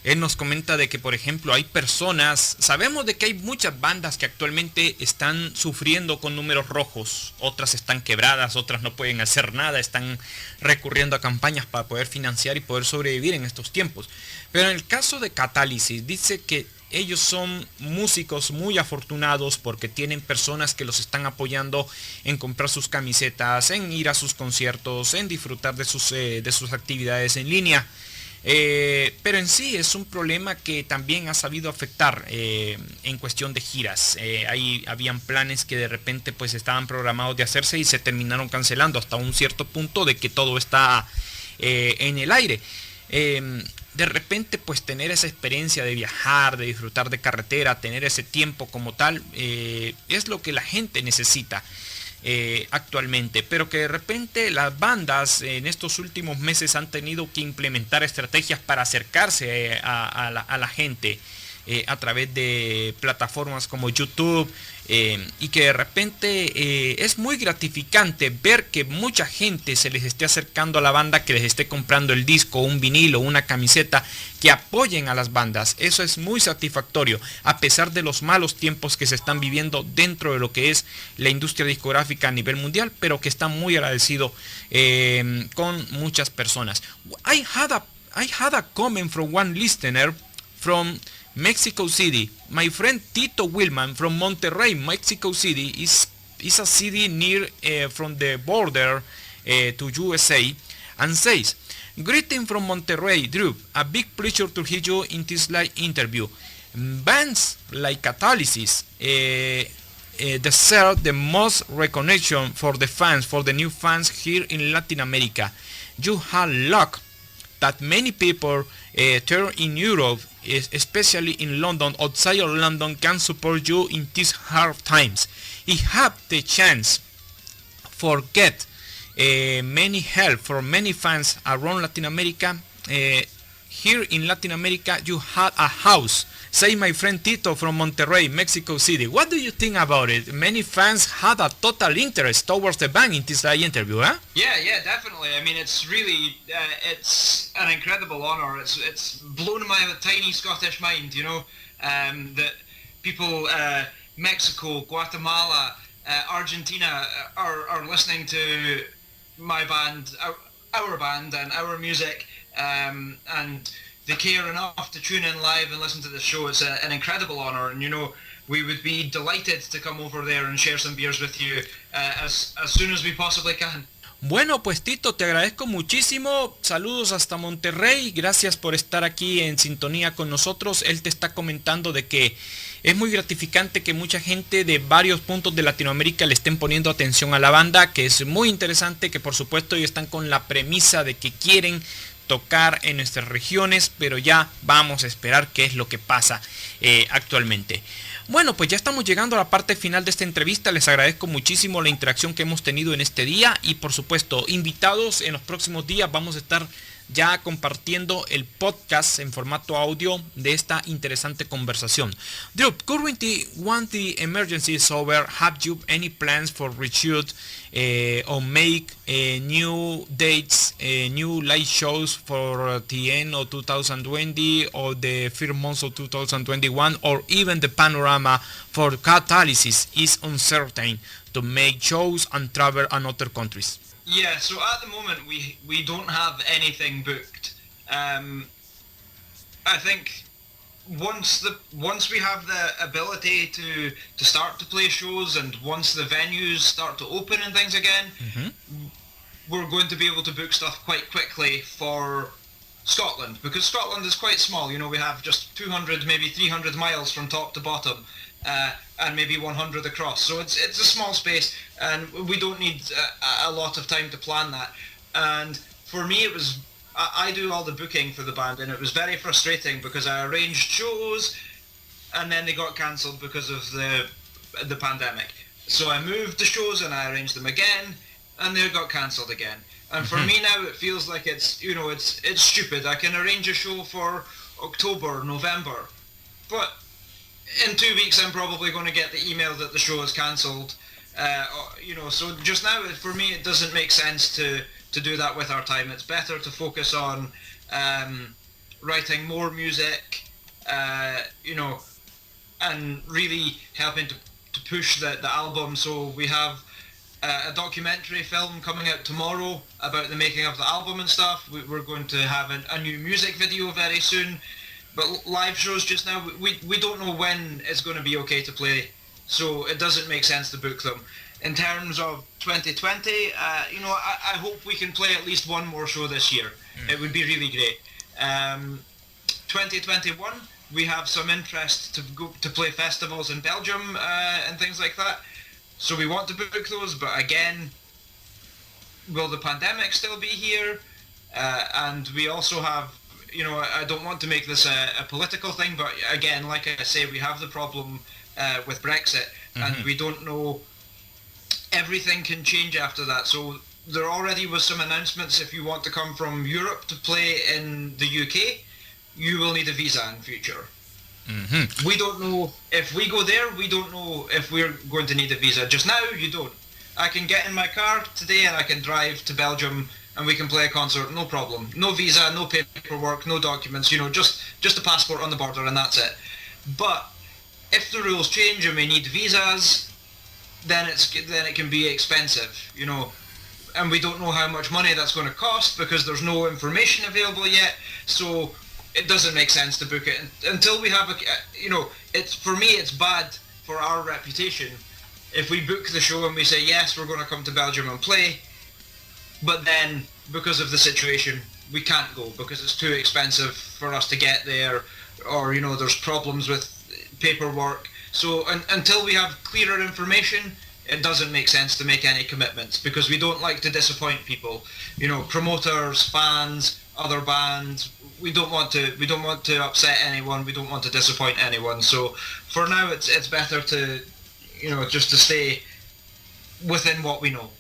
Él nos comenta de que, por ejemplo, hay personas, sabemos de que hay muchas bandas que actualmente están sufriendo con números rojos, otras están quebradas, otras no pueden hacer nada, están recurriendo a campañas para poder financiar y poder sobrevivir en estos tiempos. Pero en el caso de Catalysis, dice que ellos son músicos muy afortunados porque tienen personas que los están apoyando en comprar sus camisetas, en ir a sus conciertos, en disfrutar de sus actividades en línea. Pero en sí es un problema que también ha sabido afectar en cuestión de giras. Habían planes que de repente pues estaban programados de hacerse y se terminaron cancelando hasta un cierto punto de que todo está en el aire. De repente pues tener esa experiencia de viajar, de disfrutar de carretera, tener ese tiempo como tal, es lo que la gente necesita actualmente, pero que de repente las bandas en estos últimos meses han tenido que implementar estrategias para acercarse a la gente a través de plataformas como YouTube, y que de repente es muy gratificante ver que mucha gente se les esté acercando a la banda, que les esté comprando el disco, un vinilo, una camiseta, que apoyen a las bandas. Eso es muy satisfactorio, a pesar de los malos tiempos que se están viviendo dentro de lo que es la industria discográfica a nivel mundial, pero que está muy agradecido con muchas personas. I had a comment from one listener from Mexico City. My friend Tito Wilman from Monterrey, Mexico City, is a city near from the border to USA, and says, "Greeting from Monterrey, Drew. A big pleasure to hear you in this live interview. Bands like Catalysis deserve the most recognition for the fans, for the new fans here in Latin America. You have luck that many people turn in Europe, especially in London, outside of London, can support you in these hard times. You have the chance for get many help from many fans around Latin America. Here in Latin America, you have a house." Say my friend Tito from Monterrey, Mexico City. What do you think about it? Many fans had a total interest towards the band in this interview, huh? Yeah, definitely. I mean, it's really, it's an incredible honour. It's blown my tiny Scottish mind, you know, that people, Mexico, Guatemala, Argentina are listening to my band, our band and our music, and they care enough to tune in live and listen to the show. It's an incredible honour, and you know, we would be delighted to come over there and share some beers with you as soon as we possibly can. Bueno, pues Tito, te agradezco muchísimo. Saludos hasta Monterrey. Gracias por estar aquí en sintonía con nosotros. Él te está comentando de que es muy gratificante que mucha gente de varios puntos de Latinoamérica le estén poniendo atención a la banda, que es muy interesante, que por supuesto ellos están con la premisa de que quieren tocar en nuestras regiones, pero ya vamos a esperar qué es lo que pasa actualmente. Bueno, pues ya estamos llegando a la parte final de esta entrevista. Les agradezco muchísimo la interacción que hemos tenido en este día y por supuesto invitados en los próximos días. Vamos a estar ya compartiendo el podcast en formato audio de esta interesante conversación. Drew, currently once the emergency is over, have you any plans for reshoot or make new dates, new live shows for the end of 2020 or the first months of 2021, or even the panorama for Catalysis is uncertain to make shows and travel in other countries? Yeah, so at the moment we don't have anything booked. I think once we have the ability to start to play shows, and once the venues start to open and things again, we're going to be able to book stuff quite quickly for Scotland, because Scotland is quite small. You know, we have just 200, maybe 300 miles from top to bottom, and maybe 100 across. So it's a small space, and we don't need a lot of time to plan that. And for me, it was I do all the booking for the band, and it was very frustrating because I arranged shows, and then they got cancelled because of the pandemic. So I moved the shows and I arranged them again, and they got cancelled again. And for me now, it feels like it's stupid. I can arrange a show for October, November, but in 2 weeks I'm probably going to get the email that the show is cancelled. So just now, for me, it doesn't make sense to do that with our time. It's better to focus on writing more music, and really helping to push the album. So we have a documentary film coming out tomorrow about the making of the album and stuff. We're going to have a new music video very soon. But live shows just now, we don't know when it's going to be okay to play, so it doesn't make sense to book them. In terms of 2020, I hope we can play at least one more show this year. It would be really great. 2021, we have some interest to go to play festivals in Belgium and things like that. So we want to book those, but again, will the pandemic still be here? And we also have, I don't want to make this a political thing, but again, like I say, we have the problem with Brexit, and we don't know. Everything can change after that. So there already was some announcements. If you want to come from Europe to play in the UK, you will need a visa in future. We don't know if we go there. We don't know if we're going to need a visa. Just now, you don't. I can get in my car today and I can drive to Belgium and we can play a concert, no problem. No visa, no paperwork, no documents. Just a passport on the border, and that's it. But if the rules change and we need visas, then it can be expensive, and we don't know how much money that's going to cost because there's no information available yet. So it doesn't make sense to book it until we have for me it's bad for our reputation if we book the show and we say yes, we're going to come to Belgium and play, but then because of the situation we can't go because it's too expensive for us to get there, or there's problems with paperwork. So until we have clearer information, it doesn't make sense to make any commitments because we don't like to disappoint people. Promoters, fans, other bands. We don't want to upset anyone. We don't want to disappoint anyone. So for now, it's better to just to stay within what we know.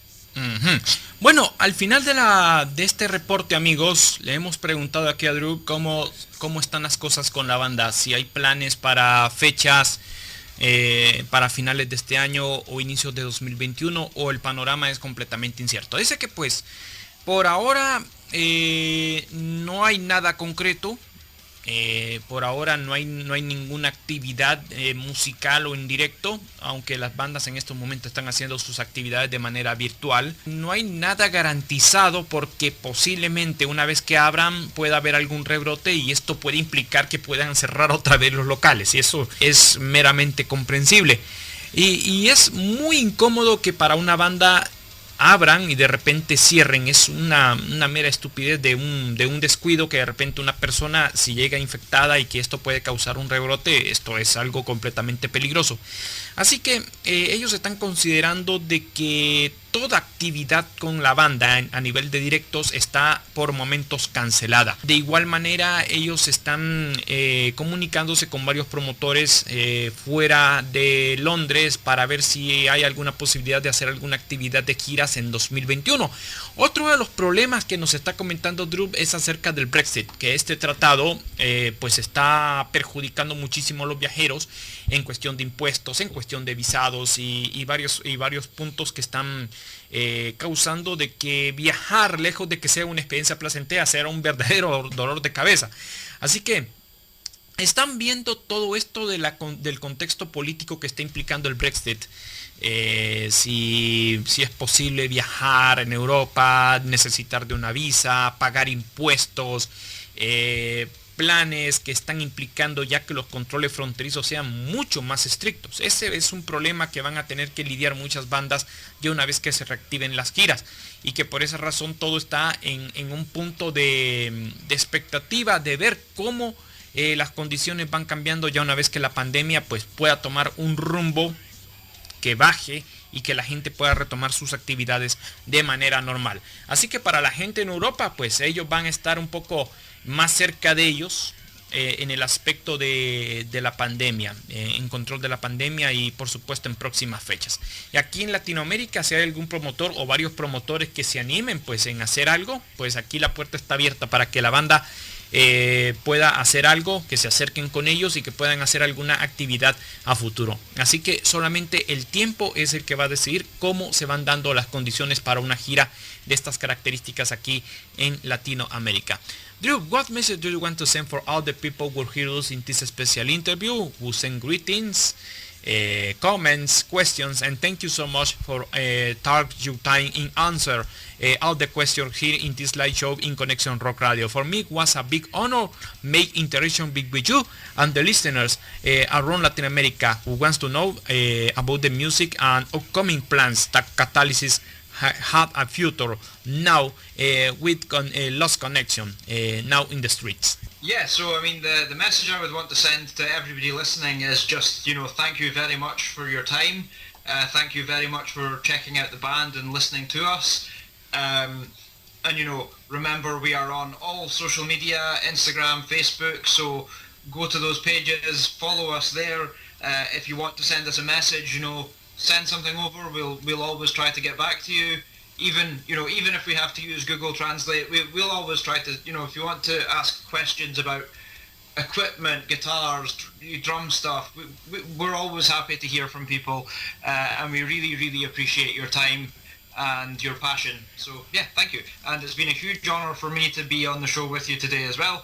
Bueno, al final de este reporte, amigos, le hemos preguntado aquí a Drew cómo están las cosas con la banda, si hay planes para fechas para finales de este año o inicios de 2021, o el panorama es completamente incierto. Dice que pues por ahora no hay nada concreto. Por ahora no hay ninguna actividad musical o en directo, aunque las bandas en estos momentos están haciendo sus actividades de manera virtual. No hay nada garantizado porque posiblemente una vez que abran pueda haber algún rebrote y esto puede implicar que puedan cerrar otra vez los locales, y eso es meramente comprensible. Y es muy incómodo que para una banda abran y de repente cierren. Es una mera estupidez de un descuido, que de repente una persona, si llega infectada y que esto puede causar un rebrote, esto es algo completamente peligroso. Así que ellos están considerando de que toda actividad con la banda a nivel de directos está por momentos cancelada. De igual manera, ellos están comunicándose con varios promotores fuera de Londres para ver si hay alguna posibilidad de hacer alguna actividad de giras en 2021. Otro de los problemas que nos está comentando Drew es acerca del Brexit, que este tratado pues está perjudicando muchísimo a los viajeros en cuestión de impuestos, en cuestión de visados y varios puntos que están causando de que viajar, lejos de que sea una experiencia placentera, sea un verdadero dolor de cabeza. Así que están viendo todo esto del contexto político que está implicando el Brexit. si es posible viajar en Europa, necesitar de una visa, pagar impuestos, planes que están implicando ya que los controles fronterizos sean mucho más estrictos. Ese es un problema que van a tener que lidiar muchas bandas ya una vez que se reactiven las giras, y que por esa razón todo está en un punto de expectativa de ver cómo las condiciones van cambiando ya una vez que la pandemia pues pueda tomar un rumbo que baje y que la gente pueda retomar sus actividades de manera normal. Así que para la gente en Europa, pues ellos van a estar un poco más cerca de ellos en el aspecto de la pandemia, en control de la pandemia, y por supuesto en próximas fechas. Y aquí en Latinoamérica, si hay algún promotor o varios promotores que se animen pues en hacer algo, pues aquí la puerta está abierta para que la banda pueda hacer algo, que se acerquen con ellos y que puedan hacer alguna actividad a futuro. Así que solamente el tiempo es el que va a decidir cómo se van dando las condiciones para una gira de estas características aquí en Latinoamérica. Drew, what message do you want to send for all the people who hear us in this special interview, who send greetings, comments, questions, and thank you so much for taking your time in answer all the questions here in this live show in Conexion Rock Radio. For me, it was a big honor make interaction big with you and the listeners around Latin America who wants to know about the music and upcoming plans that Catalysis had a future now with Lost Connection now in the streets. Yeah, so I mean the message I would want to send to everybody listening is just, thank you very much for your time. Thank you very much for checking out the band and listening to us. And remember, we are on all social media, Instagram, Facebook, so go to those pages, follow us there. If you want to send us a message, send something over. We'll always try to get back to you. Even if we have to use Google Translate, we'll always try to, if you want to ask questions about equipment, guitars, drum stuff, we're always happy to hear from people, and we really, really appreciate your time and your passion. So yeah, thank you. And it's been a huge honor for me to be on the show with you today as well.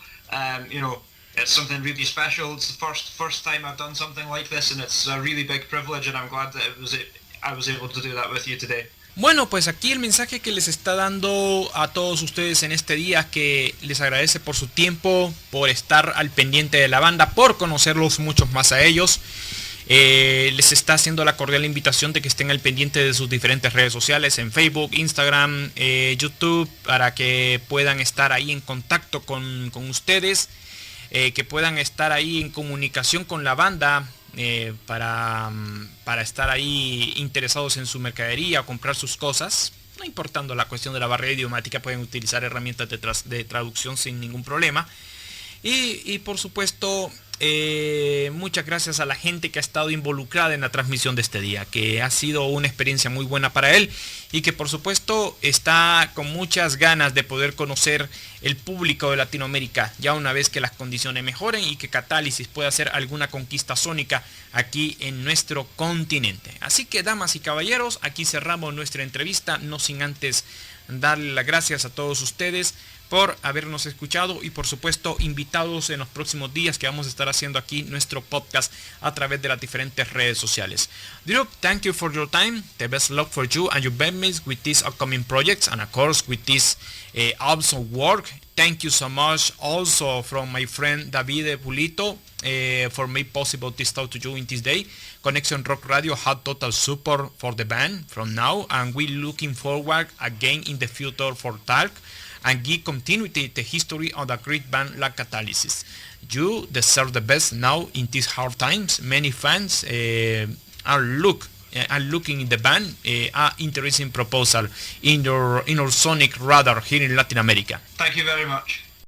It's something really special. It's the first time I've done something like this, and it's a really big privilege, and I'm glad that I was able to do that with you today. Bueno, pues aquí el mensaje que les está dando a todos ustedes en este día, que les agradece por su tiempo, por estar al pendiente de la banda, por conocerlos muchos más a ellos. Les está haciendo la cordial invitación de que estén al pendiente de sus diferentes redes sociales, en Facebook, Instagram, YouTube, para que puedan estar ahí en contacto con ustedes, que puedan estar ahí en comunicación con la banda, para estar ahí interesados en su mercadería o comprar sus cosas. No importando la cuestión de la barrera idiomática, pueden utilizar herramientas de traducción sin ningún problema. Y por supuesto, muchas gracias a la gente que ha estado involucrada en la transmisión de este día, que ha sido una experiencia muy buena para él, y que por supuesto está con muchas ganas de poder conocer el público de Latinoamérica ya una vez que las condiciones mejoren y que Catalysis pueda hacer alguna conquista sónica aquí en nuestro continente. Así que, damas y caballeros, aquí cerramos nuestra entrevista, no sin antes darle las gracias a todos ustedes por habernos escuchado, y por supuesto invitados en los próximos días que vamos a estar haciendo aquí nuestro podcast a través de las diferentes redes sociales. Drew, thank you for your time. The best luck for you and your bandmates with these upcoming projects, and of course with this awesome work. Thank you so much also from my friend David Pulito for making possible this talk to you in this day. Conexion Rock Radio had total support for the band from now, and we're looking forward again in the future for talk and give continuity to the history of a great band like Catalysis. You deserve the best now in these hard times. Many fans are looking in the band, an interesting proposal in our sonic radar here in Latin America. Thank you very much.